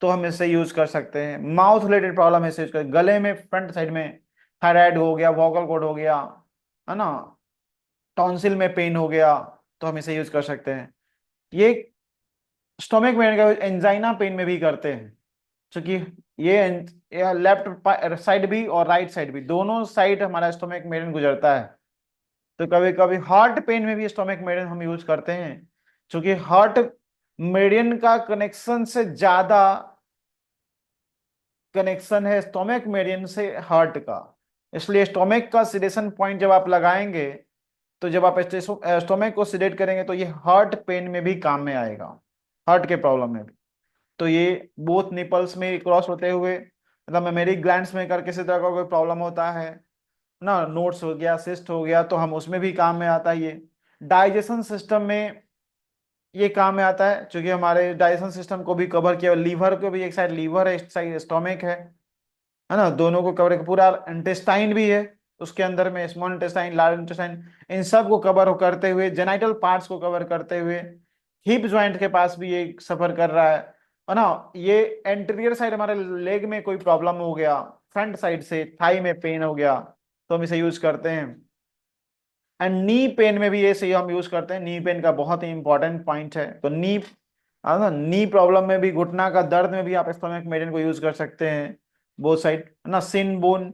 तो हम इसे यूज कर सकते हैं। माउथ रिलेटेड प्रॉब्लम है इसे यूज कर, गले में फ्रंट साइड में थायराइड हो गया, वोकल कॉर्ड हो गया, है ना, टॉन्सिल में पेन हो गया तो हम इसे यूज कर सकते हैं। ये स्टोमिक में एंजाइना पेन में भी करते हैं, क्योंकि ये लेफ्ट साइड भी और राइट साइड भी, दोनों साइड हमारा स्टोमिक मेरिडियन गुजरता है। तो कभी कभी हार्ट पेन में भी स्टोमिक मेरिडियन हम यूज करते हैं, क्योंकि हार्ट मेरिडियन का कनेक्शन से ज्यादा कनेक्शन है स्टोमिक मेरिडियन से हार्ट का। इसलिए स्टोमिक का सिडेशन पॉइंट जब आप लगाएंगे, तो जब आप स्टोमिक को सिडेट करेंगे तो ये हार्ट पेन में भी काम में आएगा, हार्ट के प्रॉब्लम में भी। तो ये बोथ निपल्स में क्रॉस होते हुए मतलब मेमोरी ग्लैंड्स में अगर किसी तरह का कोई प्रॉब्लम होता है ना, नोट्स हो गया, सिस्ट हो गया, तो हम उसमें भी काम में आता है ये। डाइजेशन सिस्टम में ये काम में आता है, क्योंकि हमारे डाइजेशन सिस्टम को भी कवर किया, लीवर को भी, एक साइड लीवर है, एक साइड स्टोमिक है ना, दोनों को कवर, पूरा इंटेस्टाइन भी है उसके अंदर में, स्मॉल इंटेस्टाइन, लार्ज इंटेस्टाइन, इन सब को कवर करते हुए, जेनाइटल पार्ट्स को कवर करते हुए, हिप जॉइंट के पास भी ये सफर कर रहा है ना। ये एंटीरियर साइड हमारे लेग में कोई प्रॉब्लम हो गया, फ्रंट साइड से थाई में पेन हो गया, तो हम इसे यूज करते हैं। एंड नी पेन में भी ये सही हम यूज करते हैं, नी पेन का बहुत ही इंपॉर्टेंट पॉइंट है। तो नी, ना नी प्रॉब्लम में भी, घुटना का दर्द में भी आप स्टोमिक मेडिसिन को यूज कर सकते हैं, बोथ साइड है ना। Shin bone,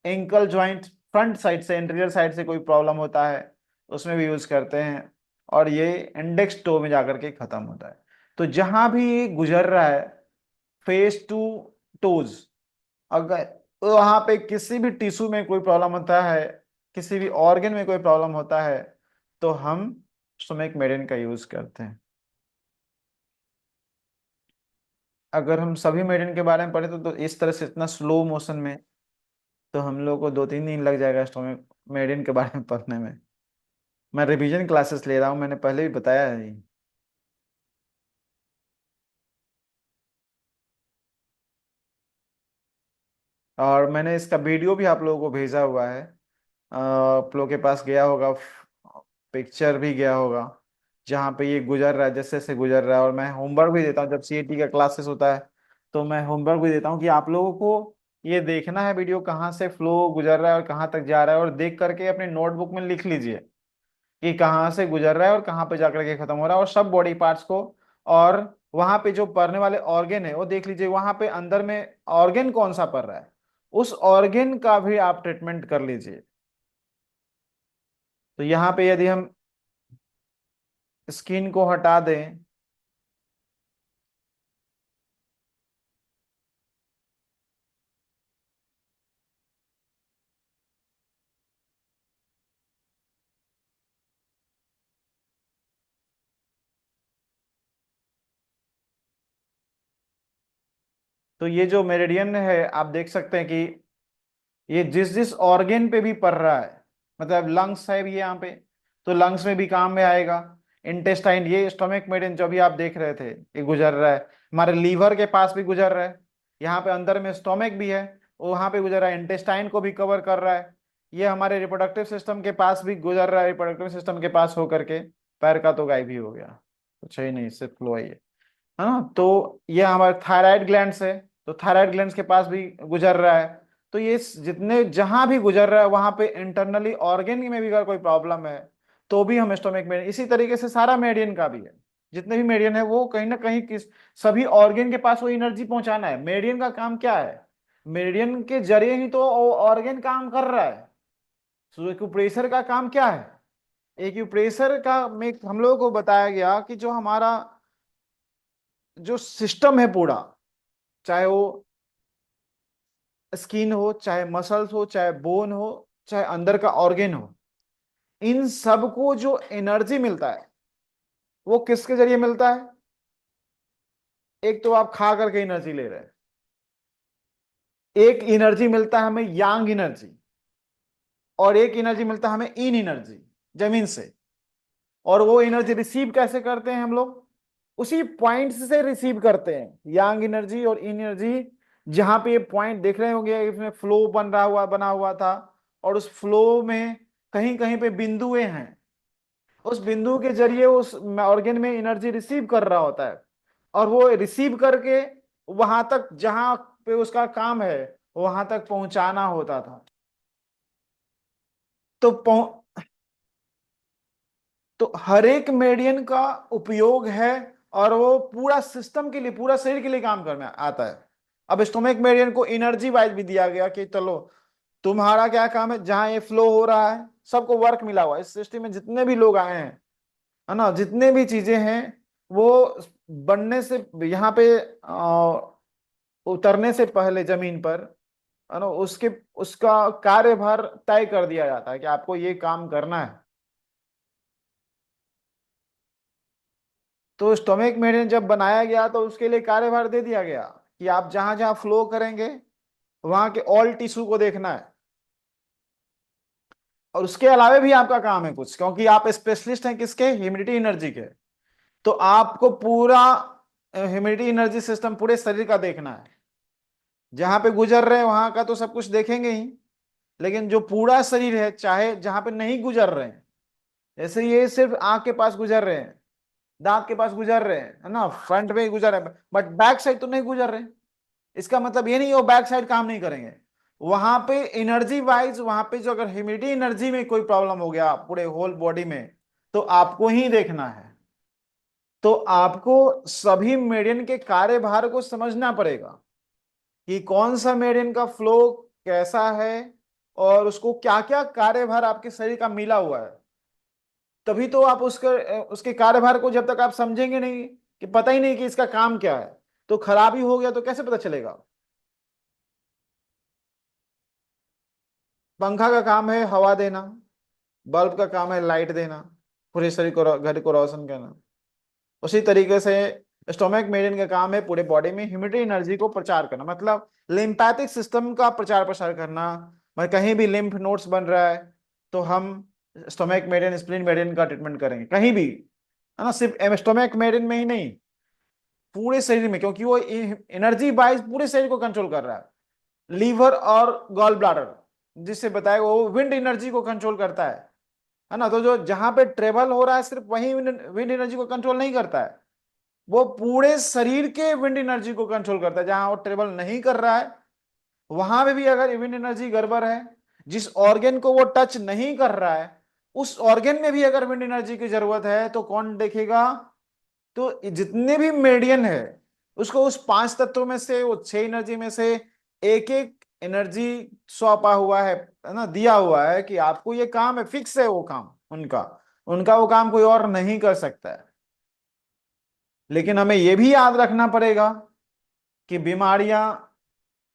ankle joint, front side से, इंटीरियर साइड से कोई प्रॉब्लम होता है, उसमें भी यूज करते हैं। और ये इंडेक्स टो में जाकर के खत्म होता है। तो जहां भी ये गुजर रहा है, फेस टू टोज, अगर वहां पे किसी भी टिश्यू में कोई प्रॉब्लम होता है, किसी भी ऑर्गन में कोई प्रॉब्लम होता है, तो हम स्टोमिक मेडिसिन का यूज करते हैं। अगर हम सभी मेडिसिन के बारे में पढ़े तो इस तरह से इतना स्लो मोशन में, तो हम लोग को 2-3 दिन लग जाएगा स्टोमिक मेडिसिन के बारे में पढ़ने में। मैं रिवीजन क्लासेस ले रहा हूँ, मैंने पहले भी बताया है ये। और मैंने इसका वीडियो भी आप लोगों को भेजा हुआ है, आप लोग के पास गया होगा, पिक्चर भी गया होगा, जहाँ पे ये गुजर रहा है, जैसे जैसे गुजर रहा है। और मैं होमवर्क भी देता हूँ जब सीएटी का क्लासेस होता है, तो मैं होमवर्क भी देता हूँ कि आप लोगों को ये देखना है वीडियो कहाँ से फ्लो गुजर रहा है और कहाँ तक जा रहा है, और देख करके अपने नोटबुक में लिख लीजिए कि कहाँ से गुजर रहा है और कहाँ पे जाकर के खत्म हो रहा है, और सब बॉडी पार्ट्स को। और वहां पे जो पढ़ने वाले ऑर्गेन है वो देख लीजिए, वहां पे अंदर में ऑर्गेन कौन सा पड़ रहा है, उस ऑर्गेन का भी आप ट्रीटमेंट कर लीजिए। तो यहाँ पे यदि हम स्किन को हटा दें, तो ये जो मेरिडियन है आप देख सकते हैं कि ये जिस जिस ऑर्गेन पे भी पड़ रहा है, मतलब लंग्स है भी यहाँ पे, तो लंग्स में भी काम में आएगा। इंटेस्टाइन, ये स्टोमिक मेडिसिन जो भी आप देख रहे थे, ये गुजर रहा है, हमारे लीवर के पास भी गुजर रहा है, यहाँ पे अंदर में स्टोमिक भी है, वहां पे गुजर रहा है, इंटेस्टाइन को भी कवर कर रहा है। ये हमारे रिप्रोडक्टिव सिस्टम के पास भी गुजर रहा है, रिप्रोडक्टिव सिस्टम के पास होकर के पैर का तो गायब ही हो गया, कुछ है ही नहीं, सिर्फ फ्लो ही है ना। तो ये हमारे थायराइड ग्लैंड है, तो थायराइड ग्लैंड के पास भी गुजर रहा है। तो ये जितने जहां भी गुजर रहा है वहां पे इंटरनली ऑर्गेन में भी अगर कोई प्रॉब्लम है, तो भी हम स्टोमिक मेडियन, इसी तरीके से सारा मेडियन का भी है, जितने भी मेडियन है वो कहीं ना कहीं किस, सभी ऑर्गेन के पास वो एनर्जी पहुंचाना है। मेडियन का काम क्या है, मेडियन के जरिए ही तो ऑर्गेन काम कर रहा है। तो एक्यूप्रेशर का काम क्या है, एक्यूप्रेशर का में हम लोगों को बताया गया कि जो हमारा जो सिस्टम है पूरा, चाहे वो स्किन हो, चाहे मसल्स हो, चाहे बोन हो, चाहे अंदर का ऑर्गेन हो, इन सबको जो एनर्जी मिलता है वो किसके जरिए मिलता है। एक तो आप खा करके एनर्जी ले रहे हैं, एक एनर्जी मिलता है हमें यांग एनर्जी, और एक एनर्जी मिलता है हमें इन एनर्जी, जमीन से। और वो एनर्जी रिसीव कैसे करते हैं हम लोग, उसी पॉइंट से रिसीव करते हैं, यांग एनर्जी और इन एनर्जी। जहां पे ये पॉइंट देख रहे होंगे, इसमें फ्लो बना हुआ था, और उस फ्लो में कहीं कहीं पे बिंदुएं हैं, उस बिंदु के जरिए उस ऑर्गेन में एनर्जी रिसीव कर रहा होता है, और वो रिसीव करके वहां तक जहां पे उसका काम है वहां तक पहुंचाना होता था। तो तो हर एक मेडियन का उपयोग है, और वो पूरा सिस्टम के लिए, पूरा शरीर के लिए काम करने आता है। अब स्टोमिक मेडियन को एनर्जी वाइज भी दिया गया कि चलो तुम्हारा क्या काम है, जहां ये फ्लो हो रहा है, सबको वर्क मिला हुआ है इस सृष्टि में, जितने भी लोग आए हैं, है ना, जितने भी चीजें हैं, वो बनने से, यहाँ पे उतरने से पहले जमीन पर, है ना, उसके उसका कार्यभार तय कर दिया जाता है कि आपको ये काम करना है। तो स्टोमिक मेडिसिन जब बनाया गया तो उसके लिए कार्यभार दे दिया गया कि आप जहां जहां फ्लो करेंगे, वहां के ऑल टिश्यू को देखना है। और उसके अलावा भी आपका काम है कुछ, क्योंकि आप स्पेशलिस्ट हैं किसके, ह्यूमिडिटी एनर्जी के। तो आपको पूरा ह्यूमिडिटी एनर्जी सिस्टम पूरे शरीर का देखना है। जहां पे गुजर रहे हैं वहां का तो सब कुछ देखेंगे ही, लेकिन जो पूरा शरीर है, चाहे जहां पे नहीं गुजर रहे हैं, जैसे ये सिर्फ आंख के पास गुजर रहे हैं, दांत के पास गुजर रहे हैं, है ना, फ्रंट में ही गुजर रहे हैं, बट बैक साइड तो नहीं गुजर रहे। इसका मतलब ये नहीं वो बैक साइड काम नहीं करेंगे। वहां पे एनर्जी वाइज, वहां पे जो अगर ह्यूमिडिटी एनर्जी में कोई प्रॉब्लम हो गया पूरे होल बॉडी में, तो आपको ही देखना है। तो आपको सभी मेडियन के कार्यभार को समझना पड़ेगा कि कौन सा मेडियन का फ्लो कैसा है, और उसको क्या क्या कार्यभार आपके शरीर का मिला हुआ है। तभी तो आप उसके कार्यभार को जब तक आप समझेंगे नहीं, कि पता ही नहीं कि इसका काम क्या है, तो खराबी हो गया तो कैसे पता चलेगा। पंखा का काम है हवा देना, बल्ब का काम है लाइट देना, पूरे शरीर को, घर को रोशन करना। उसी तरीके से स्टोमक मेरिन का काम है पूरे बॉडी में ह्यूमिडिटी एनर्जी को प्रचार करना, मतलब लिम्फैटिक सिस्टम का प्रचार प्रसार करना। मतलब कहीं भी लिम्फ नोड्स बन रहा है तो हम स्टोमक मेरिन, स्प्लीन मेरिन का ट्रीटमेंट करेंगे कहीं भी, है ना, सिर्फ स्टोमक मेरिन में ही नहीं, पूरे शरीर में, क्योंकि वो एनर्जी वाइज पूरे शरीर को कंट्रोल कर रहा है। लीवर और गॉल ब्लाडर, जिससे बताया वो विंड एनर्जी को कंट्रोल करता है ना। तो जो जहां पे ट्रेवल हो रहा है सिर्फ वही विंड एनर्जी को कंट्रोल नहीं करता है, वो पूरे शरीर के विंड एनर्जी को कंट्रोल करता है। जहां वो ट्रेवल नहीं कर रहा है वहां पे भी अगर विंड एनर्जी गड़बड़ है, जिस ऑर्गन को वो टच नहीं कर रहा है उस ऑर्गन में भी अगर विंड एनर्जी की जरूरत है, तो कौन देखेगा, तो जितने भी मेडियन है उसको उस पांच तत्वों में से, वो छह एनर्जी में से एक एक एनर्जी सौंपा हुआ है ना, दिया हुआ है कि आपको ये काम है, फिक्स है वो काम उनका। उनका वो काम कोई और नहीं कर सकता है। लेकिन हमें ये भी याद रखना पड़ेगा कि बीमारियां,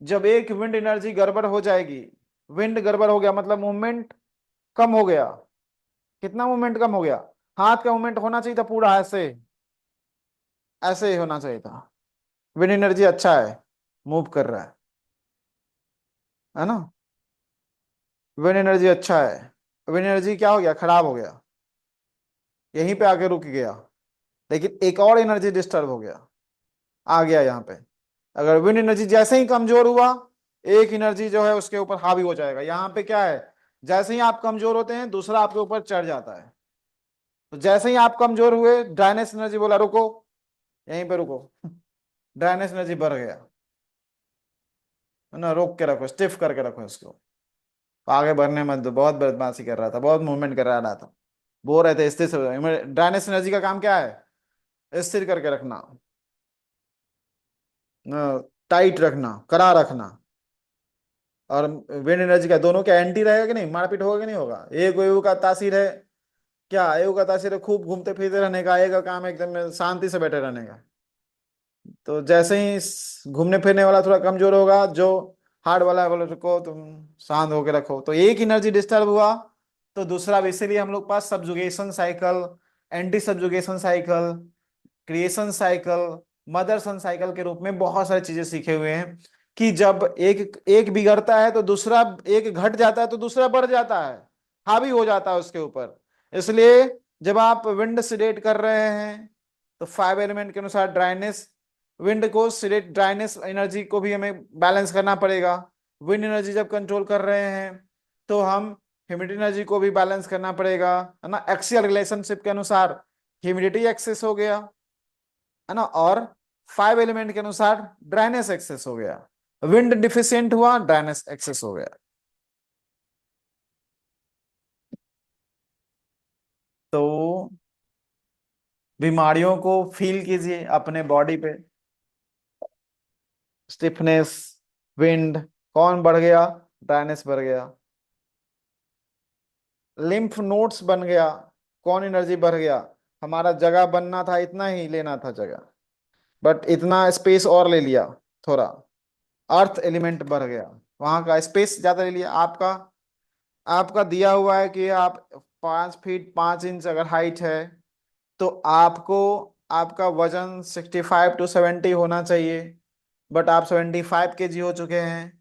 जब एक विंड एनर्जी गड़बड़ हो जाएगी, विंड गड़बड़ हो गया मतलब मूवमेंट कम हो गया। कितना मूवमेंट कम हो गया, हाथ का मूवमेंट होना चाहिए था पूरा ऐसे, ऐसे ही होना चाहिए था। विंड एनर्जी अच्छा है, मूव कर रहा है ना, विंड एनर्जी अच्छा है। विंड एनर्जी क्या हो गया, खराब हो गया, यहीं पे आके रुक गया। लेकिन एक और एनर्जी डिस्टर्ब हो गया, आ गया यहाँ पे। अगर विंड एनर्जी जैसे ही कमजोर हुआ, एक एनर्जी जो है उसके ऊपर हावी हो जाएगा। यहाँ पे क्या है, जैसे ही आप कमजोर होते हैं दूसरा आपके ऊपर चढ़ जाता है। तो जैसे ही आप कमजोर हुए, ड्राइनेस एनर्जी बोला रुको, यहीं पे रुको, ड्राइनेस एनर्जी बढ़ गया, है ना, रोक के रखो, स्टिफ करके रखो इसको, आगे बढ़ने मत दो। बहुत बदमाशी कर रहा था, बहुत मूवमेंट कर रहा था, बोल रहे थे स्थिर। ड्राइनेस एनर्जी का काम क्या है, स्थिर करके रखना, टाइट रखना, कड़ा रखना। और विंड एनर्जी का दोनों क्या एंटी रहेगा कि नहीं, मारपीट होगा कि नहीं होगा। एक वायु का तासीर है, क्या एयू का तासीर है खूब घूमते फिरते रहने का, ए का काम है एकदम शांति से बैठे रहने का। तो जैसे ही घूमने फिरने वाला थोड़ा कमजोर होगा, जो हार्ड वाला है बोले रुको तुम, शांत होके रखो, तो एक एनर्जी डिस्टर्ब हुआ तो दूसरा भी। इसीलिए हम लोग पास subjugation cycle, anti subjugation cycle, creation cycle, मदरसन साइकिल के रूप में बहुत सारी चीजें सीखे हुए हैं कि जब एक एक बिगड़ता है तो दूसरा, एक घट जाता है तो दूसरा बढ़ जाता है, हावी हो जाता है उसके ऊपर। इसलिए जब आप विंड सिलेक्ट कर रहे हैं तो फाइव एलिमेंट के अनुसार ड्राइनेस, विंड को सिलेक्ट, ड्राइनेस एनर्जी को भी हमें बैलेंस करना पड़ेगा। विंड एनर्जी जब कंट्रोल कर रहे हैं तो हम ह्यूमिडिटी एनर्जी को भी बैलेंस करना पड़ेगा, है ना। एक्सियल रिलेशनशिप के अनुसार ह्यूमिडिटी एक्सेस हो गया, है ना, और फाइव एलिमेंट के अनुसार ड्राइनेस एक्सेस हो गया। विंड डिफिशियंट हुआ, ड्राइनेस एक्सेस हो गया। तो बीमारियों को फील कीजिए अपने बॉडी पे। स्टिफनेस, विंड, कौन बढ़ गया, ड्राइनेस बढ़ गया। लिम्फ नोड्स बन गया, कौन एनर्जी बढ़ गया, हमारा जगह बनना था इतना ही लेना था जगह, बट इतना स्पेस और ले लिया थोड़ा। अर्थ एलिमेंट बढ़ गया, वहां का स्पेस ज्यादा ले लिया। आपका आपका दिया हुआ है कि आप 5 फीट 5 इंच अगर हाइट है, तो आपको, आपका वजन 65 to 70 होना चाहिए, बट आप 75 kg हो चुके हैं।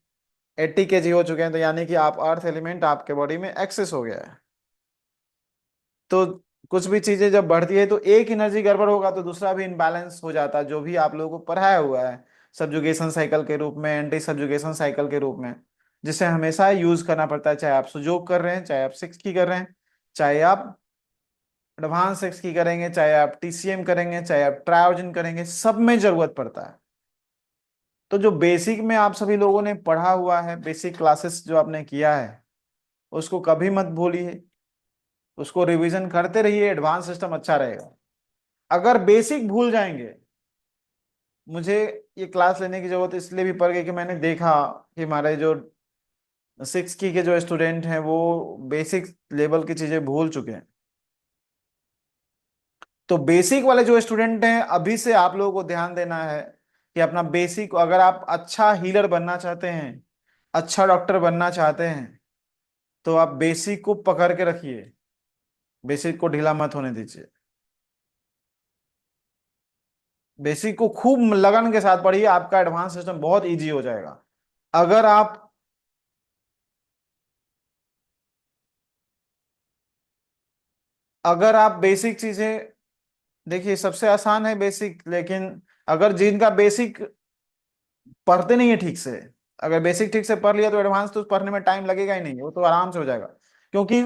80 kg हो चुके हैं, तो यानी कि आप अर्थ एलिमेंट आपके बॉडी में एक्सेस हो गया है। तो कुछ भी चीजें जब बढ़ती है तो एक एनर्जी गड़बड़ होगा तो दूसरा भी इनबैलेंस हो जाता है, जो भी आप लोगों को पढ़ाया हुआ है सब्जुगेशन साइकिल के रूप में, एंटी सब्जुगेशन साइकिल के रूप में, जिसे हमेशा यूज करना पड़ता है, चाहे आप सुजोग कर रहे हैं, चाहे आप सिक्स की कर रहे हैं, चाहे आप एडवांस सिक्स की करेंगे, चाहे आप टीसीएम करेंगे, चाहे आप ट्रायोजन करेंगे, सब में जरूरत पड़ता है। तो जो बेसिक में आप सभी लोगों ने पढ़ा हुआ है, बेसिक क्लासेस जो आपने किया है, उसको कभी मत भूलिए, उसको रिवीजन करते रहिए, एडवांस सिस्टम अच्छा रहेगा। अगर बेसिक भूल जाएंगे, मुझे ये क्लास लेने की जरूरत इसलिए भी पड़ गई कि मैंने देखा कि हमारे जो सिक्स की के जो स्टूडेंट हैं वो बेसिक लेवल की चीजें भूल चुके हैं। तो बेसिक वाले जो स्टूडेंट हैं, अभी से आप लोगों को ध्यान देना है कि अपना बेसिक, अगर आप अच्छा हीलर बनना चाहते हैं, अच्छा डॉक्टर बनना चाहते हैं, तो आप बेसिक को पकड़ के रखिए, बेसिक को ढीला मत होने दीजिए। बेसिक को खूब लगन के साथ पढ़िए, आपका एडवांस सिस्टम बहुत इजी हो जाएगा। अगर आप अगर आप बेसिक चीजें, देखिए सबसे आसान है बेसिक, लेकिन अगर जिनका बेसिक पढ़ते नहीं है ठीक से, अगर बेसिक ठीक से पढ़ लिया तो एडवांस तो पढ़ने में टाइम लगेगा ही नहीं, वो तो आराम से हो जाएगा। क्योंकि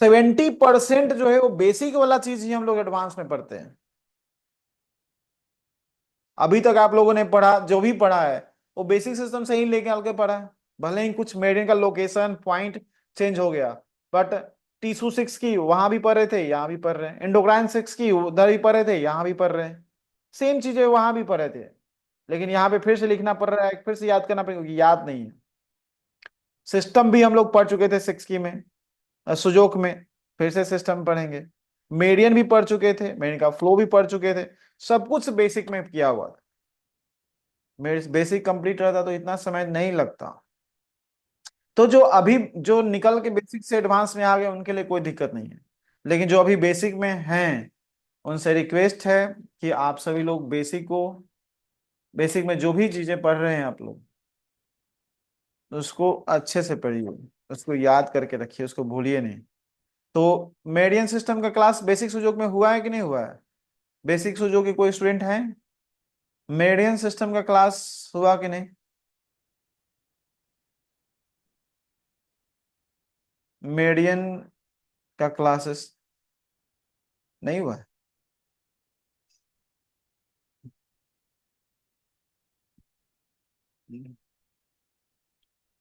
70% जो है वो बेसिक वाला चीज ही हम लोग एडवांस में पढ़ते हैं। अभी तक आप लोगों ने पढ़ा, जो भी पढ़ा है वो बेसिक सिस्टम से ही लेके आके पढ़ा है। भले ही कुछ मेडिकल का लोकेशन पॉइंट चेंज हो गया, बट टीसू सिक्स की वहां भी पढ़ रहे थे, यहाँ भी पढ़ रहे हैं, एंडोक्राइन सिक्स की उधर भी पढ़ रहे थे, यहाँ भी पढ़ रहे हैं, सेम चीजें वहां भी पढ़ रहे थे। लेकिन यहाँ पे फिर से लिखना पड़ रहा है, फिर से याद करना पड़ेगा, क्योंकि याद नहीं है। सिस्टम भी हम लोग पढ़ चुके थे सिक्स की में, सुजोक में, फिर से सिस्टम पढ़ेंगे। मेडियन भी पढ़ चुके थे, मेडियन का फ्लो भी पढ़ चुके थे, सब कुछ बेसिक में किया हुआ था। मेरे बेसिक कंप्लीट रहता तो इतना समय नहीं लगता। तो जो अभी जो निकल के बेसिक से एडवांस में आ गए उनके लिए कोई दिक्कत नहीं है, लेकिन जो अभी बेसिक में हैं उनसे रिक्वेस्ट है कि आप सभी लोग बेसिक में जो भी चीजें पढ़ रहे हैं आप लोग, उसको अच्छे से पढ़िए, उसको याद करके रखिए, उसको भूलिए नहीं। तो मेडियन सिस्टम का क्लास बेसिक सुजोग में हुआ है कि नहीं हुआ है? बेसिक सुजोग के कोई स्टूडेंट हैं? मेडियन सिस्टम का क्लास हुआ कि नहीं? मेडियन का क्लासेस नहीं हुआ है?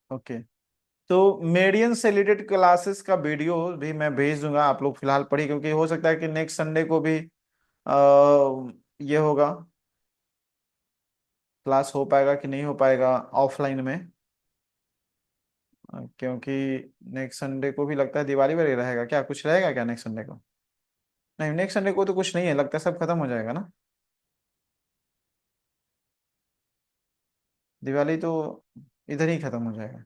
ओके। तो मेडियन से रिलेटेड क्लासेस का वीडियो भी मैं भेज दूंगा, आप लोग फिलहाल पढ़िए, क्योंकि हो सकता है कि नेक्स्ट संडे को भी ये होगा, क्लास हो पाएगा कि नहीं हो पाएगा ऑफलाइन में। क्योंकि नेक्स्ट संडे को भी लगता है दिवाली वगैरह रहेगा, क्या कुछ रहेगा क्या नेक्स्ट संडे को? नहीं, नेक्स्ट संडे को तो कुछ नहीं है, लगता है सब खत्म हो जाएगा ना, दिवाली तो इधर ही खत्म हो जाएगा।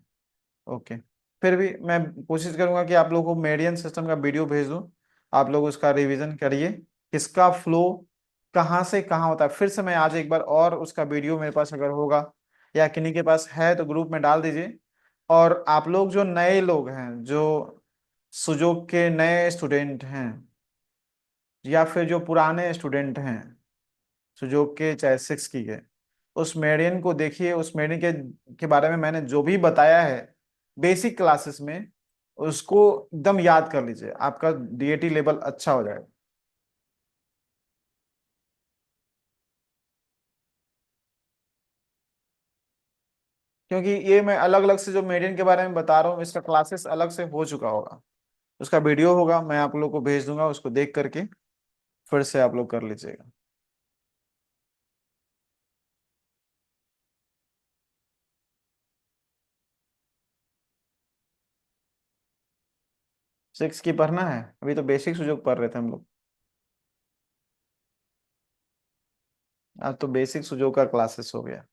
ओके। फिर भी मैं कोशिश करूंगा कि आप लोगों को मेडियन सिस्टम का वीडियो भेज दूं, आप लोग उसका रिवीजन करिए, किसका फ्लो कहाँ से कहाँ होता है। फिर से मैं आज एक बार और उसका वीडियो मेरे पास अगर होगा या किन्हीं के पास है तो ग्रुप में डाल दीजिए। और आप लोग जो नए लोग हैं, जो सुजोग के नए स्टूडेंट हैं, या फिर जो पुराने स्टूडेंट हैं सुजोग के, चाहे सिक्स की के, उस मेडियन को देखिए, उस मेडियन के बारे में मैंने जो भी बताया है बेसिक क्लासेस में, उसको एकदम याद कर लीजिए, आपका डीएटी लेवल अच्छा हो जाएगा। क्योंकि ये मैं अलग अलग से जो मेडियन के बारे में बता रहा हूँ, इसका क्लासेस अलग से हो चुका होगा, उसका वीडियो होगा, मैं आप लोग को भेज दूंगा, उसको देख करके फिर से आप लोग कर लीजिएगा। सिक्स की पढ़ना है, अभी तो बेसिक जो पढ़ रहे थे हम लोग, आज तो बेसिक सुजोग का क्लासेस हो गया।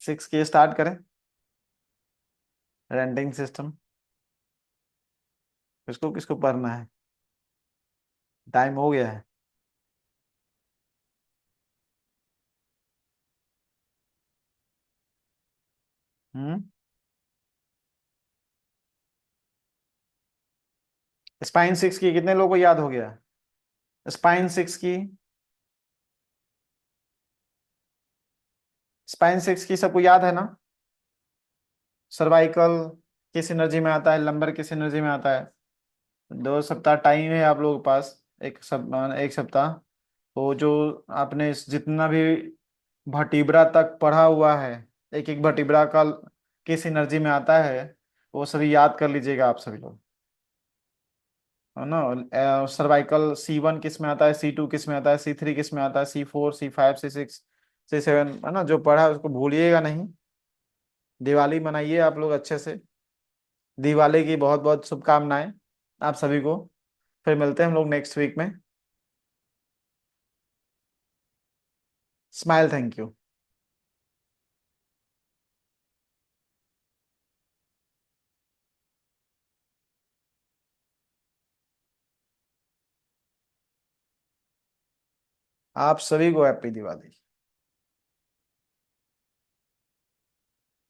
सिक्स की स्टार्ट करें, रेंटिंग सिस्टम, किसको किसको पढ़ना है? टाइम हो गया है। हम्म। स्पाइन सिक्स की कितने लोगों को याद हो गया? स्पाइन सिक्स की, स्पाइन सिक्स की सबको याद है ना? सर्वाइकल किस एनर्जी में आता है, लंबर किस एनर्जी में आता है? 2 सप्ताह टाइम है आप लोगों के पास। एक सप्ताह। तो जो आपने जितना भी वर्टिब्रा तक पढ़ा हुआ है, एक एक वर्टिब्रा का किस एनर्जी में आता है, वो सभी याद कर लीजिएगा आप सभी लोग, है ना? सर्वाइकल C1 किस में आता है, C2 किस में आता है, C3 किस में आता है, C4, C5, C6, C7, है ना? जो पढ़ा है उसको भूलिएगा नहीं। दिवाली मनाइए आप लोग अच्छे से। दिवाली की बहुत बहुत शुभकामनाएं आप सभी को। फिर मिलते हैं हम लोग नेक्स्ट वीक में। Smile, thank you. आप सभी को हैप्पी दिवाली।